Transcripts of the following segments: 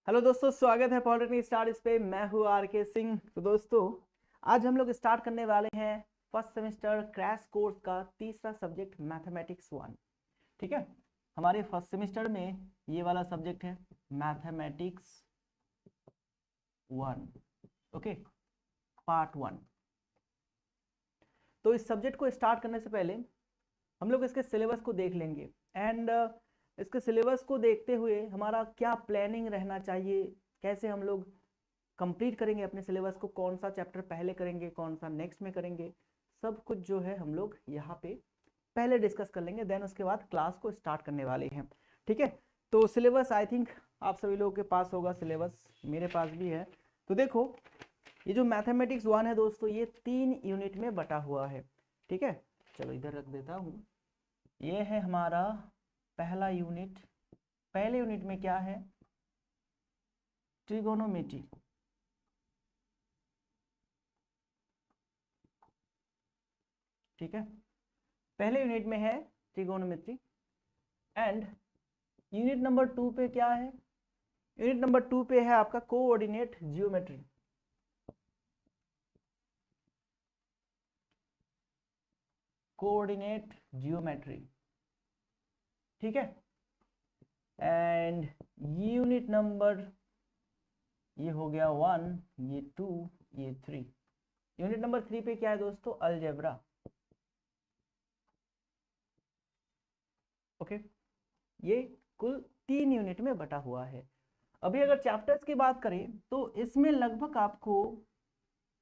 Hello दोस्तों, स्वागत है पॉलिटेक्निक स्टार इस पे। मैं हूँ आर के सिंह। तो दोस्तों, आज हम लोग स्टार्ट करने वाले हैं फर्स्ट सेमेस्टर क्रैश कोर्स का तीसरा सब्जेक्ट मैथमेटिक्स 1। ठीक है, हमारे फर्स्ट सेमेस्टर में ये वाला सब्जेक्ट है मैथमेटिक्स 1। Okay, part 1। तो इस सब्जेक्ट को स्टार्ट करने से पहले हम लोग इसके सिलेबस को देख लेंगे एंड इसके सिलेबस को देखते हुए हमारा क्या प्लानिंग रहना चाहिए, कैसे हम लोग कंप्लीट करेंगे अपने सिलेबस को, कौन सा चैप्टर पहले करेंगे, कौन सा नेक्स्ट में करेंगे, सब कुछ जो है हम लोग यहाँ पे पहले डिस्कस कर लेंगे। देन उसके बाद क्लास को स्टार्ट करने वाले हैं। ठीक है, तो सिलेबस आई थिंक आप सभी लोगों के पास होगा, सिलेबस मेरे पास भी है। तो देखो, ये जो मैथमेटिक्स 1 है दोस्तों, ये 3 यूनिट में बटा हुआ है। ठीक है, चलो इधर रख देता हूँ। ये है हमारा पहला यूनिट। पहले यूनिट में क्या है? ट्रिगोनोमेट्री। ठीक है, पहले यूनिट में है ट्रिगोनोमेट्री। एंड यूनिट नंबर 2 पे क्या है? यूनिट नंबर 2 पे है आपका कोऑर्डिनेट जियोमेट्री। Coordinate geometry. ठीक है, एंड यूनिट नंबर, ये हो गया 1, ये 2, ये 3। यूनिट नंबर 3 पे क्या है दोस्तों? अलजेब्रा। ओके, ये कुल 3 यूनिट में बटा हुआ है। अभी अगर चैप्टर्स की बात करें तो इसमें लगभग आपको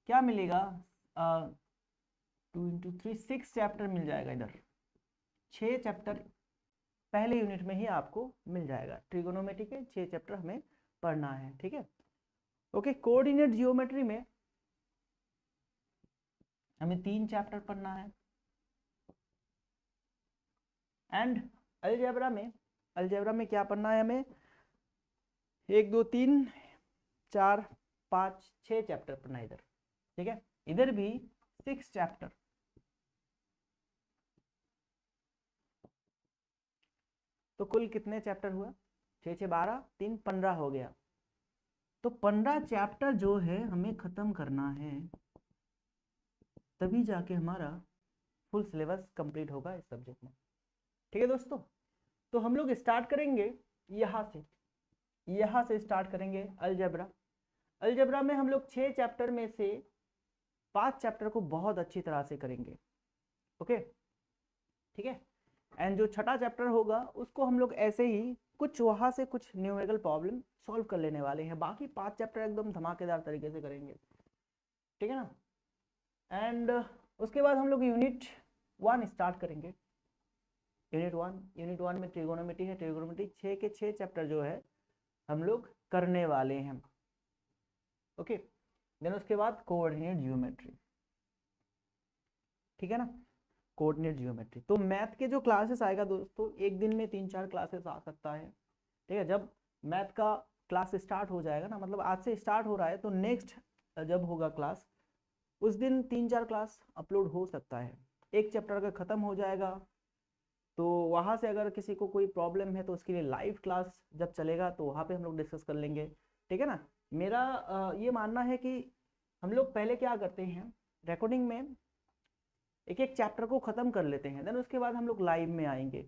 क्या मिलेगा? 2 × 3 6 चैप्टर मिल जाएगा। इधर 6 चैप्टर पहले यूनिट में ही आपको मिल जाएगा। ट्रिगोनोमेट्री के 6 चैप्टर हमें पढ़ना है। ठीक है, ओके। कोऑर्डिनेट जियोमेट्री में हमें 3 चैप्टर पढ़ना है। एंड अलजेब्रा में क्या पढ़ना है हमें? 1 2 3 4 5 6 चैप्टर पढ़ना है इधर। ठीक है, इधर भी 6 चैप्टर। तो कुल कितने चैप्टर हुआ? 6 6 12, 3 15 हो गया। तो 15 चैप्टर जो है हमें खत्म करना है, तभी जाके हमारा फुल सिलेबस कंप्लीट होगा इस सब्जेक्ट में। ठीक है दोस्तों, तो हम लोग स्टार्ट करेंगे यहाँ से स्टार्ट करेंगे अलजेब्रा। अलजेब्रा में हम लोग 6 चैप्टर में से 5 चैप्टर को बहुत अच्छी तरह से करेंगे। ओके, ठीक है। एंड जो छठा चैप्टर होगा उसको हम लोग ऐसे ही कुछ वहाँ से कुछ न्यूमेरिकल प्रॉब्लम सॉल्व कर लेने वाले हैं। बाकी 5 चैप्टर एकदम धमाकेदार तरीके से करेंगे। ठीक है ना। एंड उसके बाद हम लोग यूनिट 1 स्टार्ट करेंगे। यूनिट वन में ट्रिगोनोमेट्री है। ट्रिगोनोमेट्री 6 के 6 चैप्टर जो है हम लोग करने वाले हैं। ओके, देन उसके बाद कोऑर्डिनेट जियोमेट्री। ठीक है ना, कोऑर्डिनेट जियोमेट्री। तो मैथ के जो क्लासेस आएगा दोस्तों, एक दिन में 3 4 क्लासेस आ सकता है। ठीक है, जब मैथ का क्लास स्टार्ट हो जाएगा ना, मतलब आज से स्टार्ट हो रहा है तो नेक्स्ट जब होगा क्लास, उस दिन 3 4 क्लास अपलोड हो सकता है। एक चैप्टर अगर खत्म हो जाएगा तो वहाँ से अगर किसी को कोई प्रॉब्लम है तो उसके लिए लाइव क्लास जब चलेगा तो वहाँ पे हम लोग डिस्कस कर लेंगे। ठीक है ना। मेरा ये मानना है कि हम लोग पहले क्या करते हैं, रिकॉर्डिंग में एक एक चैप्टर को खत्म कर लेते हैं, देन उसके बाद हम लोग लाइव में आएंगे।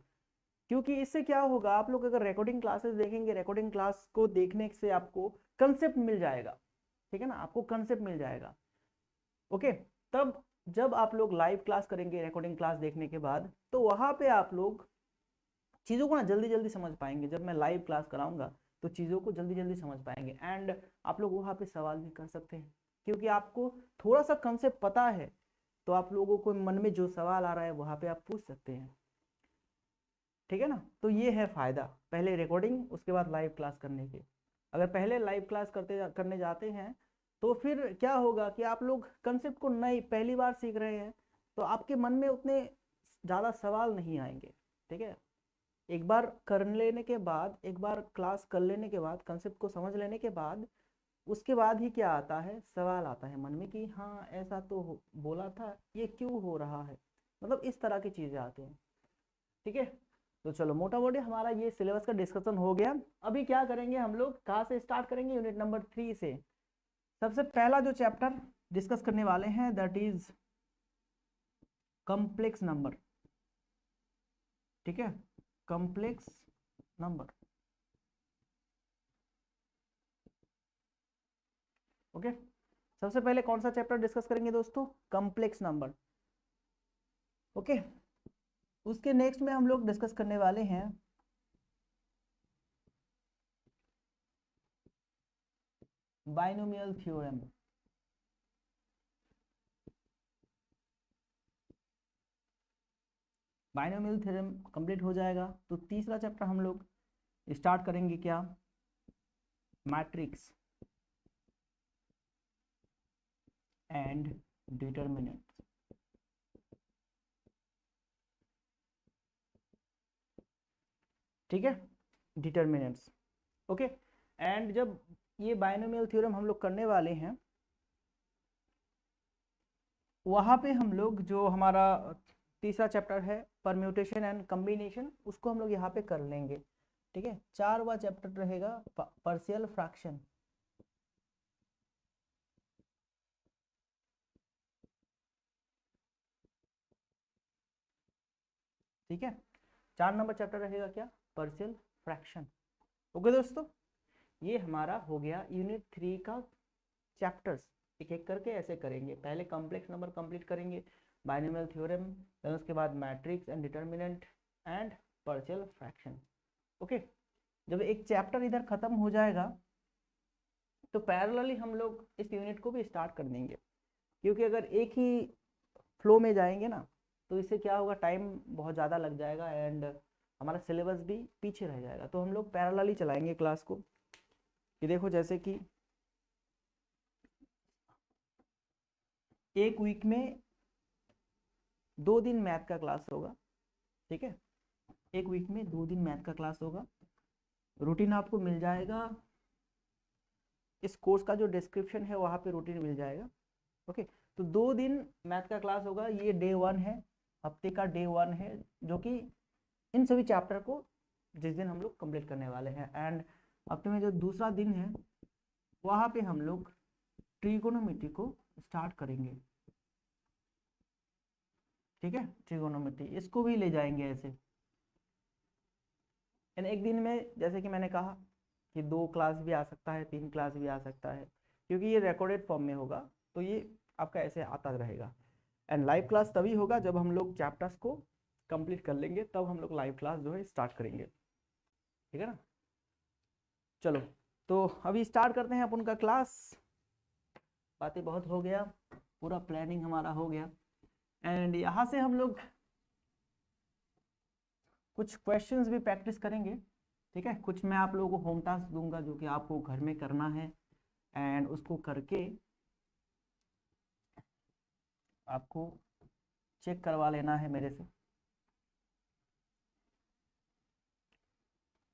क्योंकि इससे क्या होगा, आप लोग अगर रिकॉर्डिंग क्लासेस देखेंगे, रिकॉर्डिंग क्लास को देखने से आपको कंसेप्ट मिल जाएगा। ठीक है ना, आपको कंसेप्ट मिल जाएगा। ओके, तब जब आप लोग लाइव क्लास करेंगे रिकॉर्डिंग क्लास देखने के बाद, तो वहाँ पे आप लोग चीज़ों को ना जल्दी जल्दी समझ पाएंगे। जब मैं लाइव क्लास कराऊंगा तो चीज़ों को जल्दी जल्दी समझ पाएंगे। एंड आप लोग वहाँ पे सवाल भी कर सकते हैं, क्योंकि आपको थोड़ा सा कंसेप्ट पता है, तो आप लोगों को मन में जो सवाल आ रहा है वहाँ पे आप पूछ सकते हैं। ठीक है ना, तो ये है फ़ायदा पहले रिकॉर्डिंग उसके बाद लाइव क्लास करने के। अगर पहले लाइव क्लास करने जाते हैं तो फिर क्या होगा कि आप लोग कंसेप्ट को नई पहली बार सीख रहे हैं, तो आपके मन में उतने ज़्यादा सवाल नहीं आएंगे। ठीक है, एक बार कर लेने के बाद, एक बार क्लास कर लेने के बाद, कंसेप्ट को समझ लेने के बाद, उसके बाद ही क्या आता है, सवाल आता है मन में कि हाँ ऐसा तो बोला था, ये क्यों हो रहा है, मतलब इस तरह की चीज़ें आती हैं। ठीक है, तो चलो मोटा मोटी हमारा ये सिलेबस का डिस्कशन हो गया। अभी क्या करेंगे हम लोग, कहाँ से स्टार्ट करेंगे, यूनिट नंबर 3 से। सबसे पहला जो चैप्टर डिस्कस करने वाले हैं दैट इज कॉम्प्लेक्स नंबर। ठीक है, कॉम्प्लेक्स नंबर। ओके, सबसे पहले कौन सा चैप्टर डिस्कस करेंगे दोस्तों, कॉम्प्लेक्स नंबर। ओके, उसके नेक्स्ट में हम लोग डिस्कस करने वाले हैं binomial theorem. Binomial theorem complete हो जाएगा तो तीसरा चैप्टर हम लोग स्टार्ट करेंगे क्या, मैट्रिक्स एंड डिटर्मिनेंट्स। ठीक है, डिटर्मिनेंट्स। ओके, एंड जब ये बाइनोमियल थ्योरम हम लोग करने वाले हैं, वहाँ पे हम लोग जो हमारा तीसरा चैप्टर है परम्यूटेशन एंड कम्बिनेशन, उसको हम लोग यहाँ पे कर लेंगे। ठीक है, 4वां चैप्टर रहेगा पार्शियल फ्रैक्शन। ठीक है, 4 नंबर चैप्टर रहेगा क्या, पार्शियल फ्रैक्शन। ओके दोस्तों, ये हमारा हो गया यूनिट 3 का चैप्टर्स। एक एक करके ऐसे करेंगे, पहले कॉम्प्लेक्स नंबर कंप्लीट करेंगे, बाइनोमियल थ्योरम, देन उसके बाद matrix and determinant and partial fraction. Okay, जब एक चैप्टर इधर खत्म हो जाएगा तो पैरेलली हम लोग इस यूनिट को भी स्टार्ट कर देंगे, क्योंकि अगर एक ही फ्लो में जाएंगे ना तो इससे क्या होगा, टाइम बहुत ज़्यादा लग जाएगा एंड हमारा सिलेबस भी पीछे रह जाएगा। तो हम लोग पैरेलली चलाएंगे क्लास को। कि देखो जैसे कि एक वीक में 2 दिन मैथ का क्लास होगा। ठीक है, एक वीक में 2 दिन मैथ का क्लास होगा। रूटीन आपको मिल जाएगा, इस कोर्स का जो डिस्क्रिप्शन है वहाँ पे रूटीन मिल जाएगा। ओके, तो 2 दिन मैथ का क्लास होगा, ये डे 1 है, हफ्ते का डे 1 है, जो कि इन सभी चैप्टर को जिस दिन हम लोग कंप्लीट करने वाले हैं। एंड हफ्ते में जो दूसरा दिन है वहाँ पे हम लोग ट्रिगोनोमेट्री को स्टार्ट करेंगे। ठीक है, ट्रिगोनोमेट्री इसको भी ले जाएंगे ऐसे। यानी एक दिन में जैसे कि मैंने कहा कि 2 क्लास भी आ सकता है, 3 क्लास भी आ सकता है, क्योंकि ये रिकॉर्डेड फॉर्म में होगा तो ये आपका ऐसे आता रहेगा। एंड लाइव क्लास तभी होगा जब हम लोग चैप्टर्स को कंप्लीट कर लेंगे, तब हम लोग लाइव क्लास जो है स्टार्ट करेंगे। ठीक है ना, चलो तो अभी स्टार्ट करते हैं अपन का क्लास। बातें बहुत हो गया, पूरा प्लानिंग हमारा हो गया एंड यहाँ से हम लोग कुछ क्वेश्चंस भी प्रैक्टिस करेंगे। ठीक है, कुछ मैं आप लोगों को होम टास्क दूंगा जो कि आपको घर में करना है एंड उसको करके आपको चेक करवा लेना है मेरे से।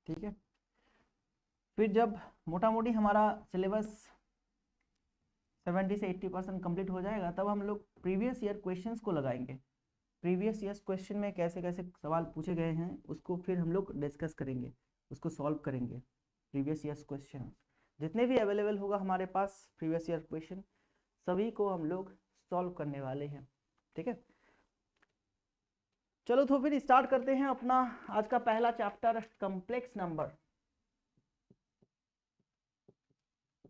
ठीक है, फिर जब मोटा मोटी हमारा सिलेबस 70 से 80% कंप्लीट हो जाएगा तब हम लोग प्रीवियस ईयर क्वेश्चंस को लगाएंगे। प्रीवियस ईयर क्वेश्चन में कैसे कैसे सवाल पूछे गए हैं उसको फिर हम लोग डिस्कस करेंगे, उसको सॉल्व करेंगे। प्रीवियस ईयर क्वेश्चन जितने भी अवेलेबल होगा हमारे पास प्रीवियस ईयर क्वेश्चन, सभी को हम लोग सॉल्व करने वाले हैं। ठीक है, चलो तो फिर स्टार्ट करते हैं अपना आज का पहला chapter, complex number.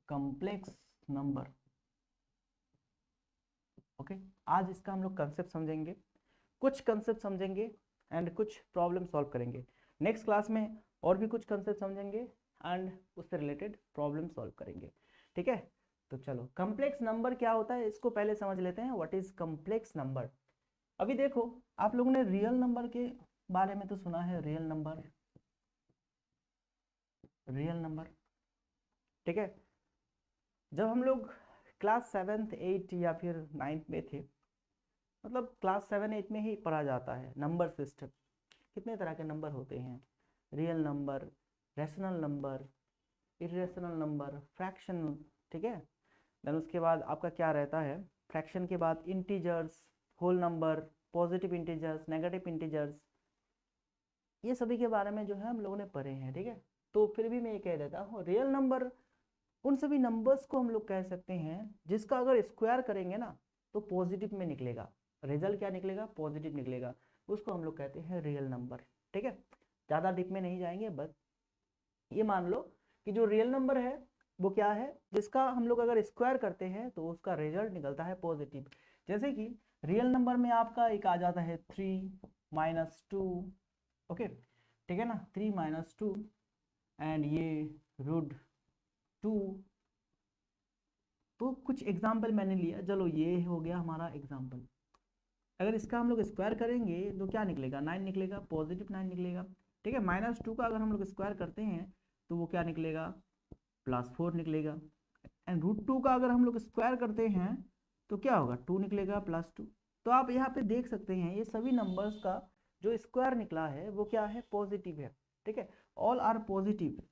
Complex number. Okay, आज इसका हम लोग कंसेप्ट समझेंगे, कुछ कंसेप्ट समझेंगे एंड कुछ प्रॉब्लम सॉल्व करेंगे। नेक्स्ट क्लास में और भी कुछ कंसेप्ट समझेंगे एंड उससे रिलेटेड प्रॉब्लम सॉल्व करेंगे। ठीक है, तो चलो कॉम्प्लेक्स नंबर क्या होता है इसको पहले समझ लेते हैं, व्हाट इज कॉम्प्लेक्स नंबर। अभी देखो आप लोगों ने रियल नंबर के बारे में तो सुना है, रियल नंबर, रियल नंबर। ठीक है, जब हम लोग क्लास 7th 8 या फिर 9th में थे, मतलब क्लास 7 8 में ही पढ़ा जाता है नंबर सिस्टम। कितने तरह के नंबर होते हैं, real number, rational number, irrational number, fraction. ठीक है, देन उसके बाद आपका क्या रहता है, फ्रैक्शन के बाद integers, whole number, positive integers, negative integers. ये सभी के बारे में जो है हम लोगों ने पढ़े हैं, ठीक है। तो फिर भी मैं ये कह देता हूँ, रियल नंबर उन सभी नंबर्स को हम लोग कह सकते हैं जिसका अगर स्क्वायर करेंगे ना तो पॉजिटिव में निकलेगा, रिजल्ट क्या निकलेगा, पॉजिटिव निकलेगा, उसको हम लोग कहते हैं रियल नंबर, ठीक है। ज़्यादा डीप में नहीं जाएंगे, बस ये मान लो कि जो रियल नंबर है वो क्या है, जिसका हम लोग अगर स्क्वायर करते हैं तो उसका रिजल्ट निकलता है पॉजिटिव। जैसे कि रियल नंबर में आपका एक आ जाता है 3 - 2, ओके, ठीक है ना, 3 - 2 एंड ये √2। तो कुछ एग्जाम्पल मैंने लिया, चलो ये हो गया हमारा एग्जाम्पल। अगर इसका हम लोग स्क्वायर करेंगे तो क्या निकलेगा, 9 निकलेगा, पॉजिटिव 9 निकलेगा, ठीक है। -2 का अगर हम लोग स्क्वायर करते हैं तो वो क्या निकलेगा, +4 निकलेगा। एंड √2 का अगर हम लोग स्क्वायर करते हैं तो क्या होगा, 2 निकलेगा, +2। तो आप यहाँ पे देख सकते हैं ये सभी नंबर्स का जो स्क्वायर निकला है वो क्या है, पॉजिटिव है, ठीक है। All are positive,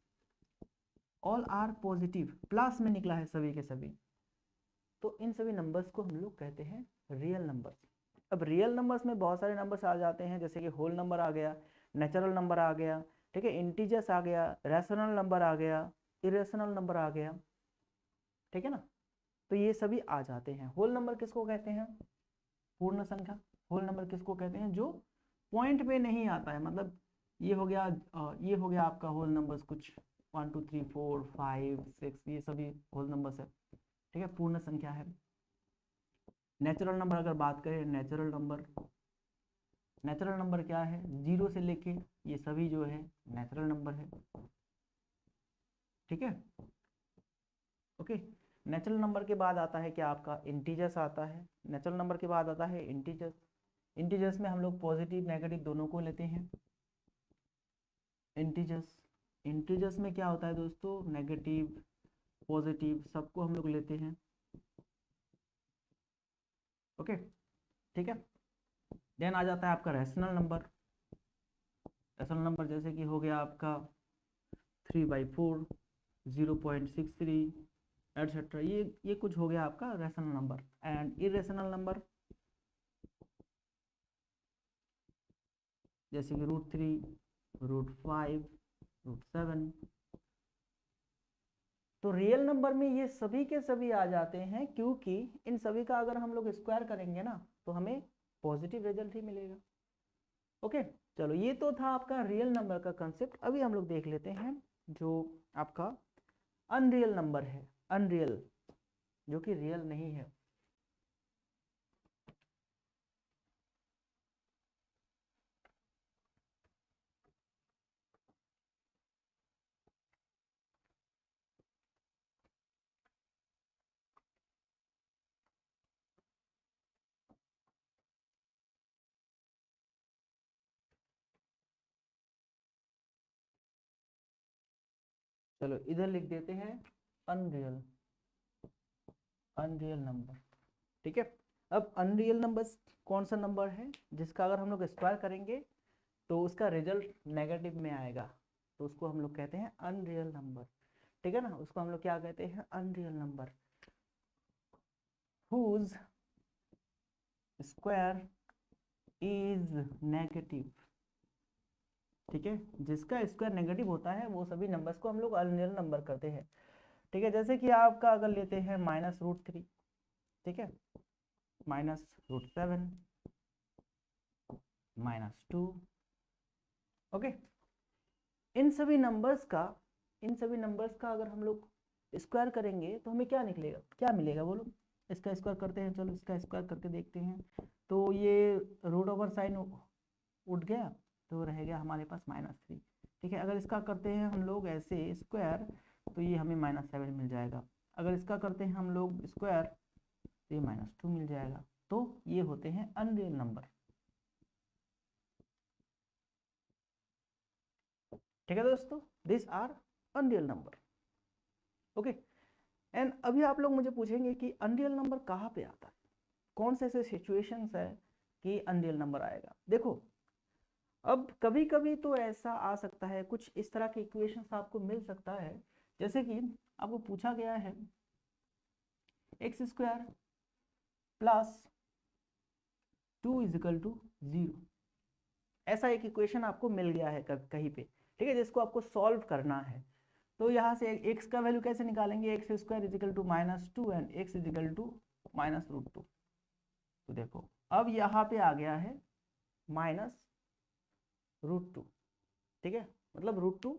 all are positive, plus में निकला है सभी के सभी। तो इन सभी नंबर्स को हम लोग कहते हैं रियल नंबर्स। अब रियल नंबर्स में बहुत सारे नंबर्स आ जाते हैं, जैसे कि होल नंबर आ गया, नेचुरल नंबर आ गया, ठीक है, इंटीजर्स आ गया, रैशनल नंबर आ गया, इरेशनल नंबर आ गया, ठीक है ना। तो ये सभी आ जाते हैं। होल नंबर किसको कहते हैं, पूर्ण संख्या। होल नंबर किसको कहते हैं, जो पॉइंट पे नहीं आता है, मतलब ये हो गया ये हो गया आपका होल नंबर्स, कुछ 1 2 3 4 5 6, ये सभी होल नंबर्स है, ठीक है, पूर्ण संख्या है। नेचुरल नंबर अगर बात करें, नेचुरल नंबर, नेचुरल नंबर क्या है, 0 से लेके ये सभी जो है नेचुरल नंबर है, ठीक है, ओके। नेचुरल नंबर के बाद आता है क्या, आपका इंटीजर्स आता है। नेचुरल नंबर के बाद आता है इंटीजर्स। इंटीजर्स में हम लोग पॉजिटिव नेगेटिव दोनों को लेते हैं। इंटीजर्स, इंटीजर्स में क्या होता है दोस्तों, नेगेटिव पॉजिटिव सबको हम लोग लेते हैं, ओके, ठीक है। देन आ जाता है आपका रैशनल नंबर। रैशनल नंबर जैसे कि हो गया आपका 3/4, 0.63 एटसेट्रा, ये कुछ हो गया आपका rational number. And irrational number जैसे कि √3, √5, √7। तो रियल नंबर में ये सभी के सभी आ जाते हैं, क्योंकि इन सभी का अगर हम लोग स्क्वायर करेंगे ना तो हमें पॉजिटिव रिजल्ट ही मिलेगा, ओके। चलो ये तो था आपका रियल नंबर का कंसेप्ट। अभी हम लोग देख लेते हैं जो आपका अनरियल नंबर है, अनरियल जो कि रियल नहीं है। चलो इधर लिख देते हैं अनरियल, अनरियल नंबर, ठीक है। अब अनरियल नंबर कौन सा नंबर है जिसका अगर हम लोग स्क्वायर करेंगे तो उसका रिजल्ट नेगेटिव में आएगा, तो उसको हम लोग कहते हैं अनरियल नंबर, ठीक है ना। उसको हम लोग क्या कहते हैं, unreal number whose square is negative, ठीक है। जिसका स्क्वायर नेगेटिव होता है वो सभी नंबर्स को हम लोग अनरियल नंबर करते हैं, ठीक है। जैसे कि आपका अगर लेते हैं -√3, ठीक है, -√7, -2, ओके। इन सभी नंबर्स का, इन सभी नंबर्स का अगर हम लोग स्क्वायर करेंगे तो हमें क्या निकलेगा, क्या मिलेगा बोलो। इसका स्क्वायर करते हैं, चलो इसका स्क्वायर करके देखते हैं। तो ये रूट ओवर साइन उठ गया तो रह गया हमारे पास -3, ठीक है। अगर इसका करते हैं हम लोग ऐसे स्क्वायर तो ये हमें -7 मिल जाएगा। अगर इसका करते हैं हम लोग स्क्वायर तो ये -2 मिल जाएगा। तो ये होते हैं अनरियल नंबर, ठीक है दोस्तों, this are unreal number, okay. And अभी आप लोग मुझे पूछेंगे कि अनरियल नंबर कहाँ पे आता है, कौन से ऐसे सिचुएशंस है कि अनरियल नंबर आएगा। देखो अब कभी कभी तो ऐसा आ सकता है, कुछ इस तरह के इक्वेशंस आपको मिल सकता है, जैसे कि आपको पूछा गया है x² + 2 = 0, ऐसा एक इक्वेशन आपको मिल गया है कहीं पे, ठीक है, जिसको आपको सॉल्व करना है। तो यहाँ से x का वैल्यू कैसे निकालेंगे, x square is equal to -2 and x is equal to -√2। तो देखो अब यहाँ पे आ गया है -√2, ठीक है, मतलब √2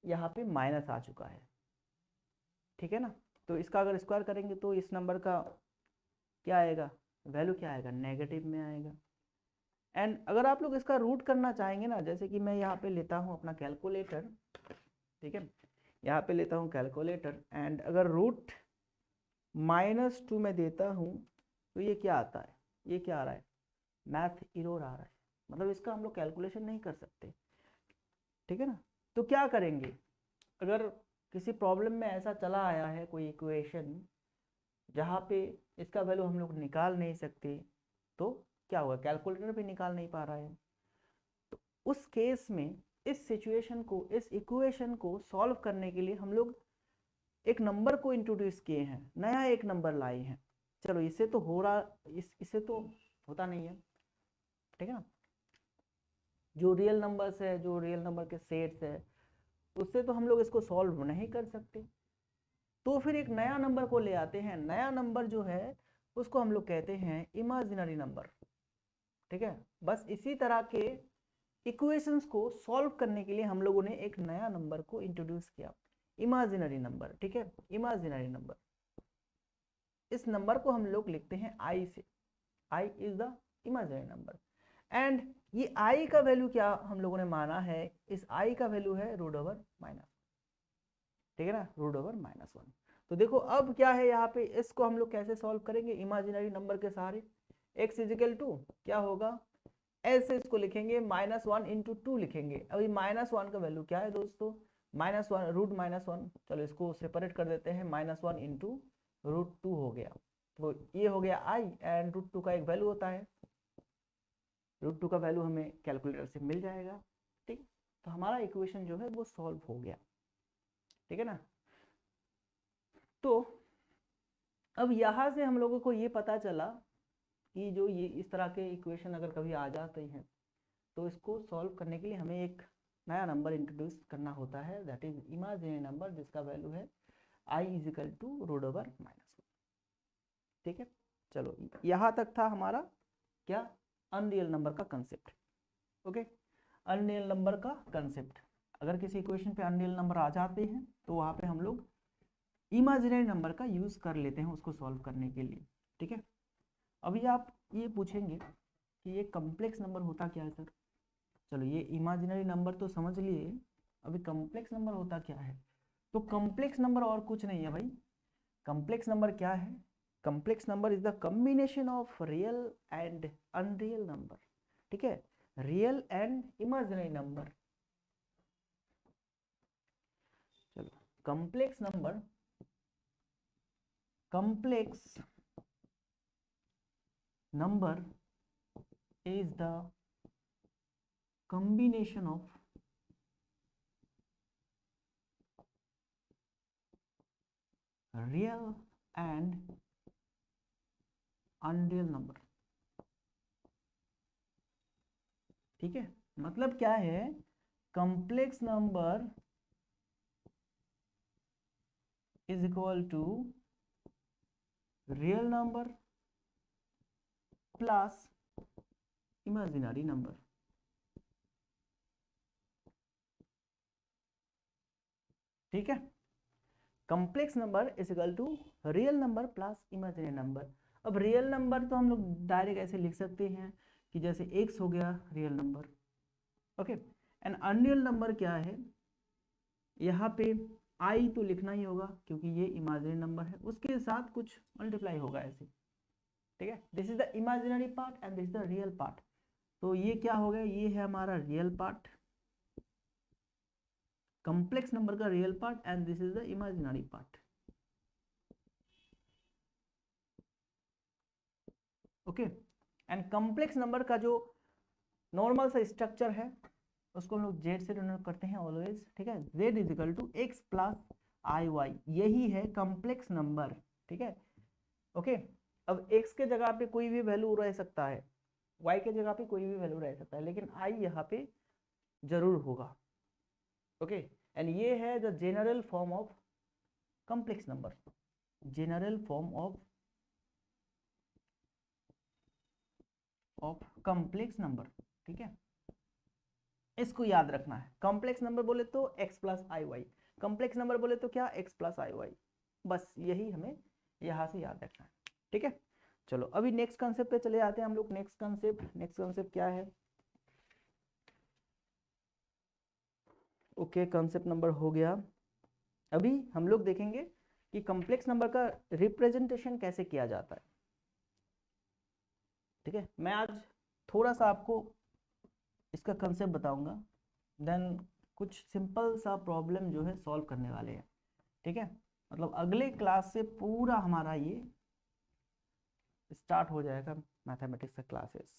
यहाँ पे माइनस आ चुका है, ठीक है ना। तो इसका अगर स्क्वायर करेंगे तो इस नंबर का क्या आएगा, वैल्यू क्या आएगा, नेगेटिव में आएगा। एंड अगर आप लोग इसका रूट करना चाहेंगे ना, जैसे कि मैं यहाँ पे लेता हूँ अपना कैलकुलेटर, ठीक है, यहाँ पे लेता हूँ कैलकुलेटर एंड अगर रूट -2 में देता हूँ तो ये क्या आता है, ये क्या आ रहा है, मैथ एरर आ रहा है, मतलब इसका हम लोग कैलकुलेशन नहीं कर सकते, ठीक है ना। तो क्या करेंगे, अगर किसी प्रॉब्लम में ऐसा चला आया है कोई इक्वेशन जहाँ पे इसका वैल्यू हम लोग निकाल नहीं सकते, तो क्या होगा, कैलकुलेटर भी निकाल नहीं पा रहा है, तो उस केस में इस सिचुएशन को, इस इक्वेशन को सॉल्व करने के लिए हम लोग एक नंबर को इंट्रोड्यूस किए हैं, नया एक नंबर लाए हैं। चलो इससे तो हो रहा, इससे तो होता नहीं है, ठीक है ना, जो रियल नंबर्स है, जो रियल नंबर के सेट्स है, उससे तो हम लोग इसको सॉल्व नहीं कर सकते। तो फिर एक नया नंबर को ले आते हैं, नया नंबर जो है उसको हम लोग कहते हैं इमेजिनरी नंबर, ठीक है। बस इसी तरह के इक्वेशंस को सॉल्व करने के लिए हम लोगों ने एक नया नंबर को इंट्रोड्यूस किया, इमेजिनरी नंबर, ठीक है, इमेजिनरी नंबर। इस नंबर को हम लोग लिखते हैं आई से, I is the imaginary number. And ये आई का वैल्यू क्या हम लोगों ने माना है, इस आई का वैल्यू है √-, ठीक है ना, √-1। तो देखो अब क्या है यहाँ पे, इसको हम लोग कैसे सॉल्व करेंगे इमेजिनरी नंबर के सहारे, x इजिकल टू क्या होगा, ऐसे इसको लिखेंगे -1 × 2 लिखेंगे। अभी -1 का वैल्यू क्या है दोस्तों, -1 √-1, चलो इसको सेपरेट कर देते हैं, -1 × √2 हो गया, तो ये हो गया i एंड √2 का एक वैल्यू होता है, √2 का वैल्यू हमें कैलकुलेटर से मिल जाएगा, ठीक। तो हमारा इक्वेशन जो है वो सॉल्व हो गया, ठीक है ना। तो अब यहाँ से हम लोगों को ये पता चला कि जो ये इस तरह के इक्वेशन अगर कभी आ जाते हैं तो इसको सॉल्व करने के लिए हमें एक नया नंबर इंट्रोड्यूस करना होता है, दैट इज इमेजिनरी नंबर, जिसका वैल्यू है i इजिकल टू √-1, ठीक है। चलो यहाँ तक था हमारा क्या, अनरियल नंबर का कंसेप्ट, ओके, अनरियल नंबर का कंसेप्ट। अगर किसी इक्वेशन पे अनरियल नंबर आ जाते हैं तो वहाँ पे हम लोग इमेजिनरी नंबर का यूज़ कर लेते हैं उसको सॉल्व करने के लिए, ठीक है। अभी आप ये पूछेंगे कि ये कॉम्प्लेक्स नंबर होता क्या है सर, चलो ये इमेजिनरी नंबर तो समझ लिए, अभी कॉम्प्लेक्स नंबर होता क्या है। तो कॉम्प्लेक्स नंबर और कुछ नहीं है भाई, कॉम्प्लेक्स नंबर क्या है, complex number is the combination of real and unreal number, ठीक है, रियल एंड इमेजिनरी नंबर। चलो complex number, complex number is the combination of real and unreal number, ठीक है। मतलब क्या है, complex number is equal to real number plus imaginary number, ठीक है। Complex number is equal to real number plus imaginary number. अब real number तो हम लोग डायरेक्ट ऐसे लिख सकते हैं कि जैसे x हो गया real number, okay. And unreal number क्या है, यहाँ पे i तो लिखना ही होगा क्योंकि ये इमेजिनरी नंबर है, उसके साथ कुछ मल्टीप्लाई होगा ऐसे, ठीक है। This is the imaginary part and this is the real part. तो ये क्या हो गया, ये है हमारा रियल पार्ट, कॉम्प्लेक्स नंबर का real part, and this is the imaginary part, okay. And complex number का जो नॉर्मल सा स्ट्रक्चर है उसको हम लोग जेड से डिनोट करते हैं ऑलवेज, ठीक है। Z is equal to x plus i y, यही है कॉम्प्लेक्स नंबर, ठीक है, ओके। अब एक्स के जगह पे कोई भी वैल्यू रह सकता है, y के जगह पे कोई भी वैल्यू रह सकता है, लेकिन i यहाँ पे जरूर होगा। ओके, एंड ये है the general form of complex number, general form of complex number. ठीक है, इसको याद रखना है। कॉम्प्लेक्स नंबर बोले तो x plus i Y, complex number बोले तो क्या, x प्लस आई वाई, बस यही हमें यहाँ से याद रखना है। ठीक है, चलो अभी नेक्स्ट कंसेप्ट पे चले जाते हैं हम लोग। नेक्स्ट कंसेप्ट क्या है? ओके, कंसेप्ट नंबर हो गया। अभी हम लोग देखेंगे कि कॉम्प्लेक्स नंबर का रिप्रेजेंटेशन कैसे किया जाता है। ठीक है, मैं आज थोड़ा सा आपको इसका कंसेप्ट बताऊंगा, देन कुछ सिंपल सा प्रॉब्लम जो है सॉल्व करने वाले हैं। ठीक है, मतलब अगले क्लास से पूरा हमारा ये स्टार्ट हो जाएगा मैथमेटिक्स का क्लासेस।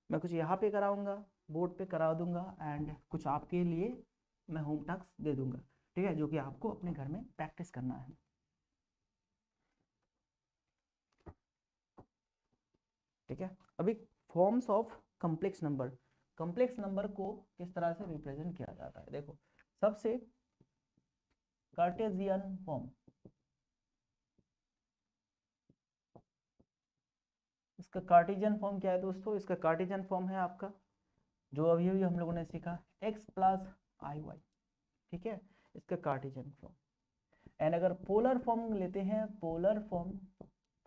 मैं कुछ यहाँ पे कराऊंगा, बोर्ड पे करा दूंगा, एंड कुछ आपके लिए मैं होम टास्क दे दूंगा। ठीक है, जो कि आपको अपने घर में प्रैक्टिस करना है। ठीक है, अभी forms of complex number, complex number को किस तरह से रिप्रेजेंट किया जाता है। देखो, सबसे कार्टेशियन फॉर्म, इसका कार्टेशियन फॉर्म क्या है दोस्तों? इसका कार्टेशियन फॉर्म है आपका जो अभी अभी हम लोगों ने सीखा, x प्लस आई वाई। ठीक है, इसका कार्टेशियन फॉर्म। एंड अगर पोलर फॉर्म लेते हैं, पोलर फॉर्म,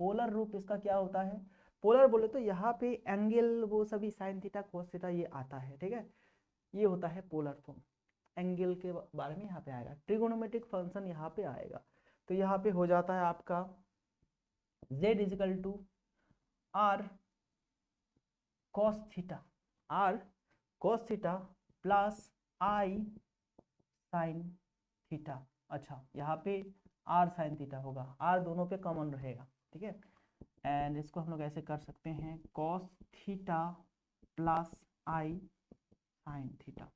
पोलर रूप इसका क्या होता है? पोलर बोले तो यहाँ पे एंगल वो सभी साइन थीटा कोस थीटा ये आता है। ठीक है, ये होता है पोलर फॉर्म। एंगल के बारे में यहाँ पे आएगा, ट्रिगोनोमेट्रिक फंक्शन यहाँ पे आएगा। तो यहाँ पे हो जाता है आपका z is equal to r cos theta, r cos theta plus i sine theta. अच्छा, यहाँ पे आर साइन थीटा होगा, आर दोनों पे कॉमन रहेगा। ठीक है, एंड इसको हम लोग ऐसे कर सकते हैं, cos theta plus i sine theta.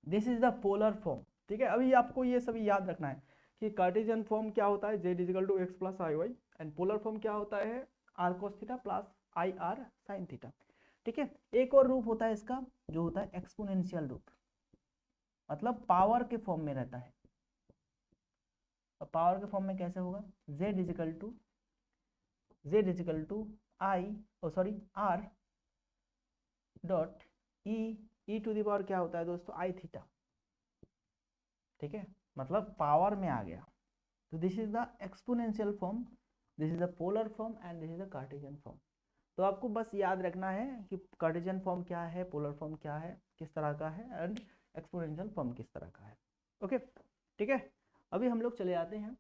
This is the polar form. ठीक है, अभी आपको ये सभी याद रखना है कि कार्टेशियन फॉर्म क्या होता है, z is equal to x plus i y, and polar form क्या होता है, r cos theta plus i r sine theta. ठीक है, एक और रूप होता है इसका जो होता है एक्सपोनेंशियल रूप, मतलब पावर के फॉर्म में रहता है। और पावर के फॉर्म में कैसे होगा, z is equal to i r dot e to the power क्या होता है दोस्तों, आई थीटा। ठीक है, मतलब पावर में आ गया। तो this is the exponential form, this is the polar form, and this is the Cartesian form. तो आपको बस याद रखना है कि कार्टेशियन फॉर्म क्या है, पोलर फॉर्म क्या है, किस तरह का है, एंड एक्सपोनेंशियल फॉर्म किस तरह का है। ओके, ठीक है, अभी हम लोग चले जाते हैं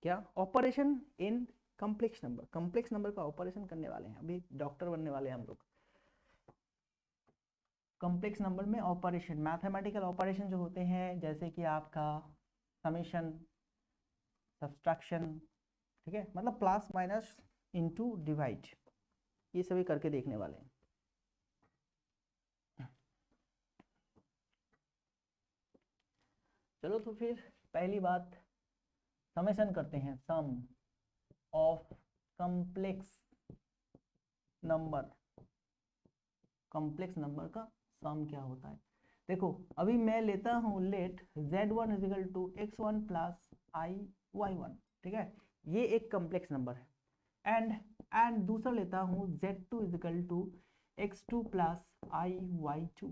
क्या, operation in complex number. Complex number का ऑपरेशन करने वाले हैं, अभी डॉक्टर बनने वाले हैं हम लोग। कॉम्प्लेक्स नंबर में ऑपरेशन, मैथमेटिकल ऑपरेशन जो होते हैं, जैसे कि आपका समेशन, सब्सट्रैक्शन, ठीक है, मतलब प्लस माइनस इनटू डिवाइड, ये सभी करके देखने वाले हैं। चलो तो फिर पहली बात समेशन करते हैं, sum of complex number. Complex number का सम क्या होता है? देखो, अभी मैं लेता हूँ let z1 is equal to x1 plus i y1। ठीक है, ये एक कॉम्प्लेक्स नंबर है। एंड दूसरा लेता हूँ z2 is equal to x2 plus I y2।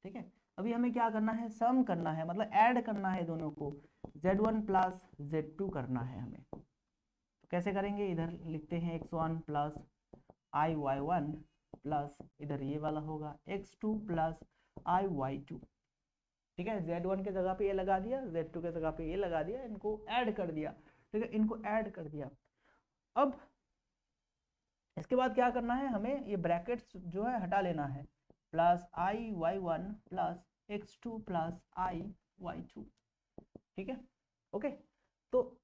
ठीक है, अभी हमें क्या करना है, सम करना है, मतलब ऐड करना है दोनों को, z1 प्लस z2 करना है हमें। तो कैसे करेंगे, इधर लिखते हैं x1 plus i y1 plus इधर ये वाला होगा x2 प्लस आई y2। ठीक है, z1 के जगह पे ये लगा दिया, z2 के जगह पे ये लगा दिया, इनको ऐड कर दिया। ठीक है, इनको ऐड कर दिया। अब इसके बाद क्या करना है, हमें ये ब्रैकेट्स जो है हटा लेना है, plus i y1 plus x2 plus I y2। ठीक है, ओके, तो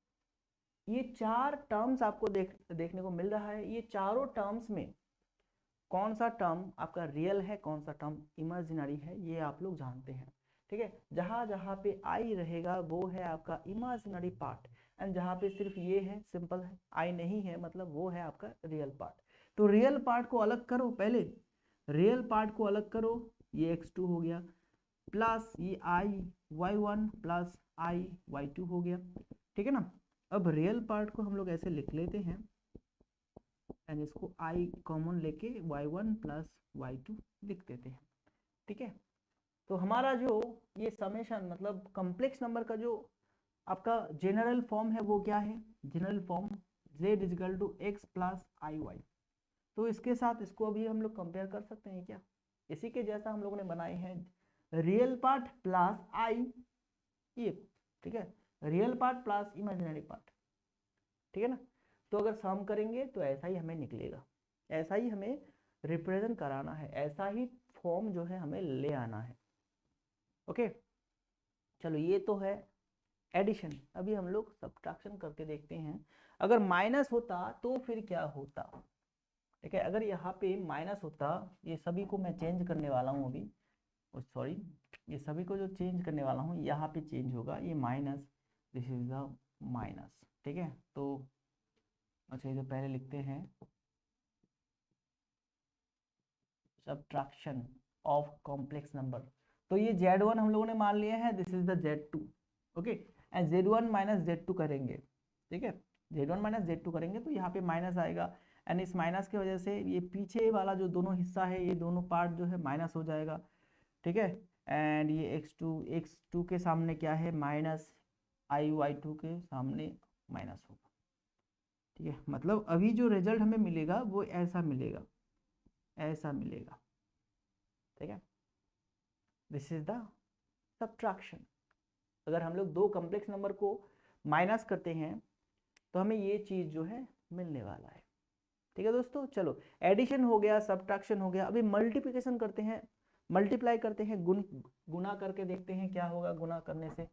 ये चार टर्म्स आपको देखने को मिल रहा है। ये चारों टर्म्स में कौन सा टर्म आपका रियल है, कौन सा टर्म इमेजिनरी है, ये आप लोग जानते हैं। ठीक है, जहां जहां पे आई रहेगा वो है आपका इमेजिनरी पार्ट, एंड जहां पे सिर्फ ये है, सिंपल है, आई नहीं है, मतलब वो है आपका रियल पार्ट। तो रियल पार्ट को अलग करो, पहले रियल पार्ट को अलग करो, ये x2 हो गया प्लस ये y1 प्लस y2 हो गया, ठीक है ना। अब रियल पार्ट को हम लोग ऐसे लिख लेते हैं एंड इसको i कॉमन लेके y1 प्लस y2 लिख देते हैं, ठीक है। तो हमारा जो ये समेशन मतलब कॉम्प्लेक्स नंबर का जो आपका जनरल फॉर्म है वो क्या है, general form z is equal to x plus i y. तो इसके साथ इसको अभी हम लोग कंपेयर कर सकते हैं क्या, इसी के जैसा हम लोगों ने बनाए हैं रियल पार्ट प्लस आई ये, ठीक है, real part plus imaginary part, ठीक है ना। तो अगर सम करेंगे तो ऐसा ही हमें निकलेगा, ऐसा ही हमें रिप्रेजेंट कराना है, ऐसा ही फॉर्म जो है हमें ले आना है। ओके चलो ये तो है एडिशन। अभी हम लोग सब्ट्रैक्शन करके देखते हैं, अगर माइनस होता तो फिर क्या होता, ठीक है। अगर यहाँ पे माइनस होता, ये सभी को मैं चेंज करने वाला हूँ अभी, सॉरी ये सभी को जो चेंज करने वाला हूँ यहाँ पे चेंज होगा, ये minus, this is the minus, ठीक है। तो अच्छा ये जो पहले लिखते हैं सब्ट्रैक्शन ऑफ कॉम्प्लेक्स नंबर, तो ये Z1 हम लोगों ने मान लिया है, this is the Z2, okay, and Z1 minus Z2 करेंगे, ठीक है, Z1 माइनस Z2 करेंगे तो यहाँ पे माइनस आएगा एंड इस माइनस की वजह से ये पीछे वाला जो दोनों हिस्सा है ये दोनों पार्ट जो है माइनस हो जाएगा, ठीक है। एंड ये x2 के सामने क्या है माइनस, आई y2 के सामने माइनस होगा, ठीक है। मतलब अभी जो रिजल्ट हमें मिलेगा वो ऐसा मिलेगा, ऐसा मिलेगा, ठीक है। This is the subtraction. अगर हम लोग दो कॉम्प्लेक्स नंबर को माइनस करते हैं तो हमें ये चीज जो है मिलने वाला है, ठीक है दोस्तों। चलो एडिशन हो गया, सब्ट्रैक्शन हो गया, अभी मल्टीप्लिकेशन करते हैं, मल्टीप्लाई करते हैं, गुना करके देखते हैं क्या होगा गुना करने से,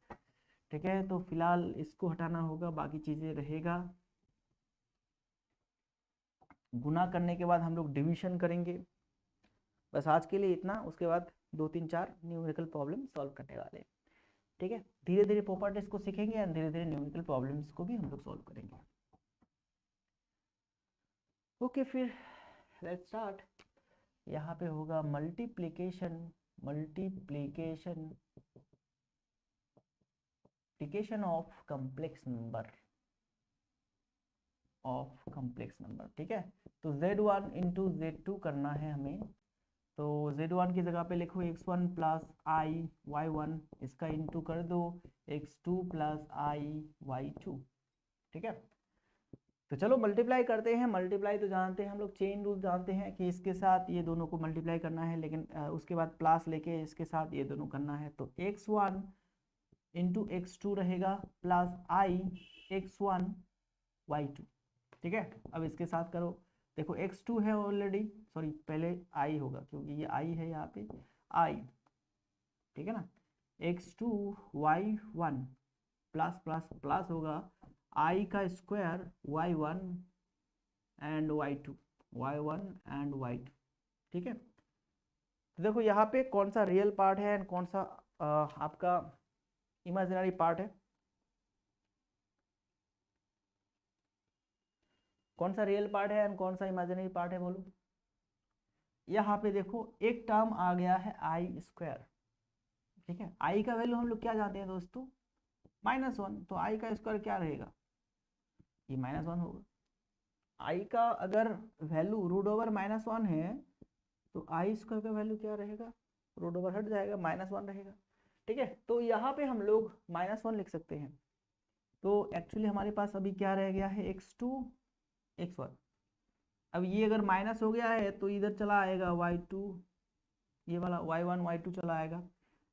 ठीक है। तो फिलहाल इसको हटाना होगा, बाकी चीजें रहेगा। गुना करने के बाद हम लोग डिवीजन करेंगे, बस आज के लिए इतना, उसके बाद 2-3-4 न्यूमेरिकल प्रॉब्लम सॉल्व करने वाले हैं, ठीक है। धीरे धीरे प्रॉपर्टीज को सीखेंगे और धीरे धीरे न्यूमेरिकल प्रॉब्लम्स को भी हम लोग सॉल्व करेंगे। ओके फिर लेट्स स्टार्ट। यहाँ पे होगा multiplication, multiplication of complex number, ठीक है। तो Z1 इंटू Z2 करना है हमें, तो Z1 की जगह पे लिखो x1 प्लस आई y1, इसका इंटू कर दो x2 प्लस आई y2, ठीक है। तो चलो मल्टीप्लाई करते हैं, मल्टीप्लाई तो जानते हैं हम लोग, चेन रूल जानते हैं कि इसके साथ ये दोनों को मल्टीप्लाई करना है, लेकिन उसके बाद प्लस लेके इसके साथ ये दोनों करना है। तो x1 इंटू x2 रहेगा प्लस आई x1 y2, ठीक है। अब इसके साथ करो, देखो x2 है ऑलरेडी, सॉरी पहले i होगा क्योंकि ये i है यहाँ पे i, ठीक है ना। x2 y1 plus plus plus होगा i का स्क्वायर y1 एंड y2, ठीक है। तो देखो यहाँ पे कौन सा रियल पार्ट है एंड कौन सा आपका इमेजिनरी पार्ट है, कौन सा रियल पार्ट है एंड कौन सा इमेजिनरी पार्ट है बोलो। यहाँ पे देखो एक टर्म आ गया है आई स्क्वायर, ठीक है। आई का वैल्यू हम लोग क्या जानते हैं दोस्तों, -1, तो आई का स्क्वायर क्या रहेगा, ये -1 होगा। आई का अगर वैल्यू रूट ओवर -1 है तो आई स्क्वायर का वैल्यू क्या रहेगा, रूट ओवर हट जाएगा, -1 रहेगा, ठीक है। तो यहाँ पे हम लोग -1 लिख सकते हैं। तो एक्चुअली हमारे पास अभी क्या रह गया है, x2 x1। अब ये अगर माइनस हो गया है तो इधर चला आएगा y2, ये वाला y1 y2 चला आएगा,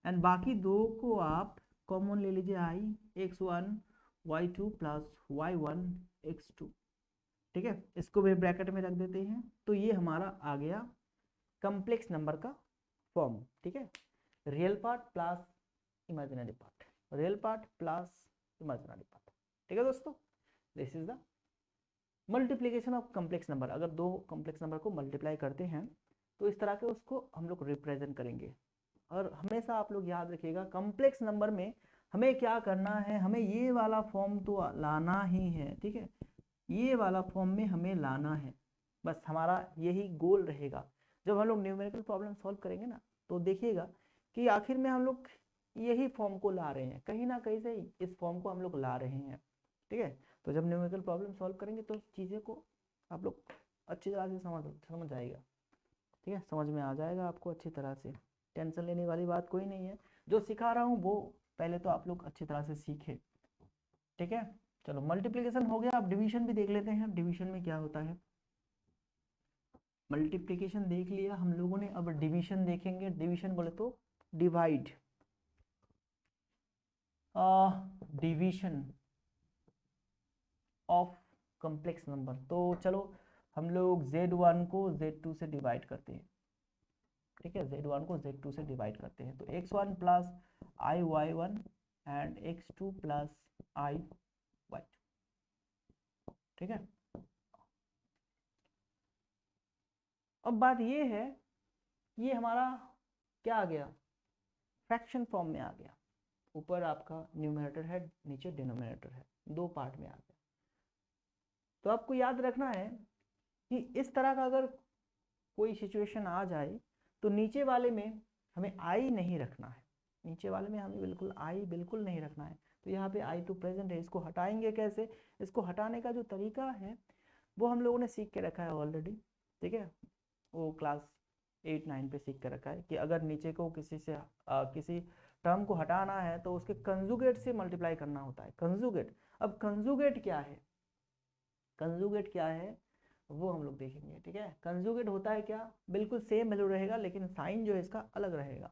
एंड बाकी दो को आप कॉमन ले लीजिए, i x1 y2 plus y1 x2, ठीक है। इसको भी ब्रैकेट में रख देते हैं, तो ये हमारा आ गया कॉम्प्लेक्स नंबर का फॉर्म, ठीक है। Real part plus imaginary part, real part plus imaginary part, ठीक है दोस्तों। This is the multiplication of complex number. अगर दो कॉम्प्लेक्स नंबर को मल्टीप्लाई करते हैं तो इस तरह के उसको हम लोग रिप्रेजेंट करेंगे। और हमेशा आप लोग याद रखिएगा कॉम्प्लेक्स नंबर में हमें क्या करना है, हमें ये वाला फॉर्म तो लाना ही है, ठीक है, ये वाला फॉर्म में हमें लाना है। बस हमारा यही गोल रहेगा। जब हम लोग न्यूमेरिकल प्रॉब्लम सॉल्व करेंगे ना, तो देखिएगा कि आखिर में हम लोग यही फॉर्म को ला रहे हैं, कहीं ना कहीं से ही इस फॉर्म को हम लोग ला रहे हैं। ठीक है, तो जब न्यूमेरिकल प्रॉब्लम सॉल्व करेंगे तो चीज़ें को आप लोग अच्छी तरह से समझ आएगा। ठीक है, समझ में आ जाएगा आपको अच्छी तरह से, टेंशन लेने वाली बात कोई नहीं है। जो सिखा रहा हूँ वो पहले तो आप लोग अच्छी तरह से सीखे। ठीक है, चलो मल्टीप्लिकेशन हो गया, अब डिवीजन भी देख लेते हैं, डिवीजन में क्या होता है। मल्टीप्लिकेशन देख लिया हम लोगों ने, अब डिवीजन देखेंगे। डिवीजन बोले तो divide, division of complex number. तो चलो हम लोग Z1 को Z2 से डिवाइड करते हैं। ठीक है, Z1 को Z2 से डिवाइड करते हैं, तो x1 plus i y one and x2 plus i y two. ठीक है, अब बात ये है, ये हमारा क्या आ गया, फ्रैक्शन फॉर्म में आ गया। ऊपर आपका न्यूमरेटर है, नीचे डिनोमिनेटर है, दो पार्ट में आ गया। तो आपको याद रखना है कि इस तरह का अगर कोई सिचुएशन आ जाए तो नीचे वाले में हमें आई नहीं रखना है, नीचे वाले में हमें बिल्कुल आई बिल्कुल नहीं रखना है। तो यहाँ पे आई टू प्रेजेंट है, इसको हटाएंगे कैसे, इसको हटाने का जो तरीका है वो हम लोगों ने सीख के रखा है ऑलरेडी। ठीक है, वो क्लास 8-9 पे सीख के रखा है कि अगर नीचे को किसी से किसी टर्म को हटाना है तो उसके कंजुगेट से मल्टीप्लाई करना होता है, कंजुगेट। अब कंजुगेट क्या है, कंजुगेट क्या है वो हम लोग देखेंगे। ठीक है, कंजुगेट होता है क्या, बिल्कुल सेम वैल्यू रहेगा लेकिन साइन जो है इसका अलग रहेगा,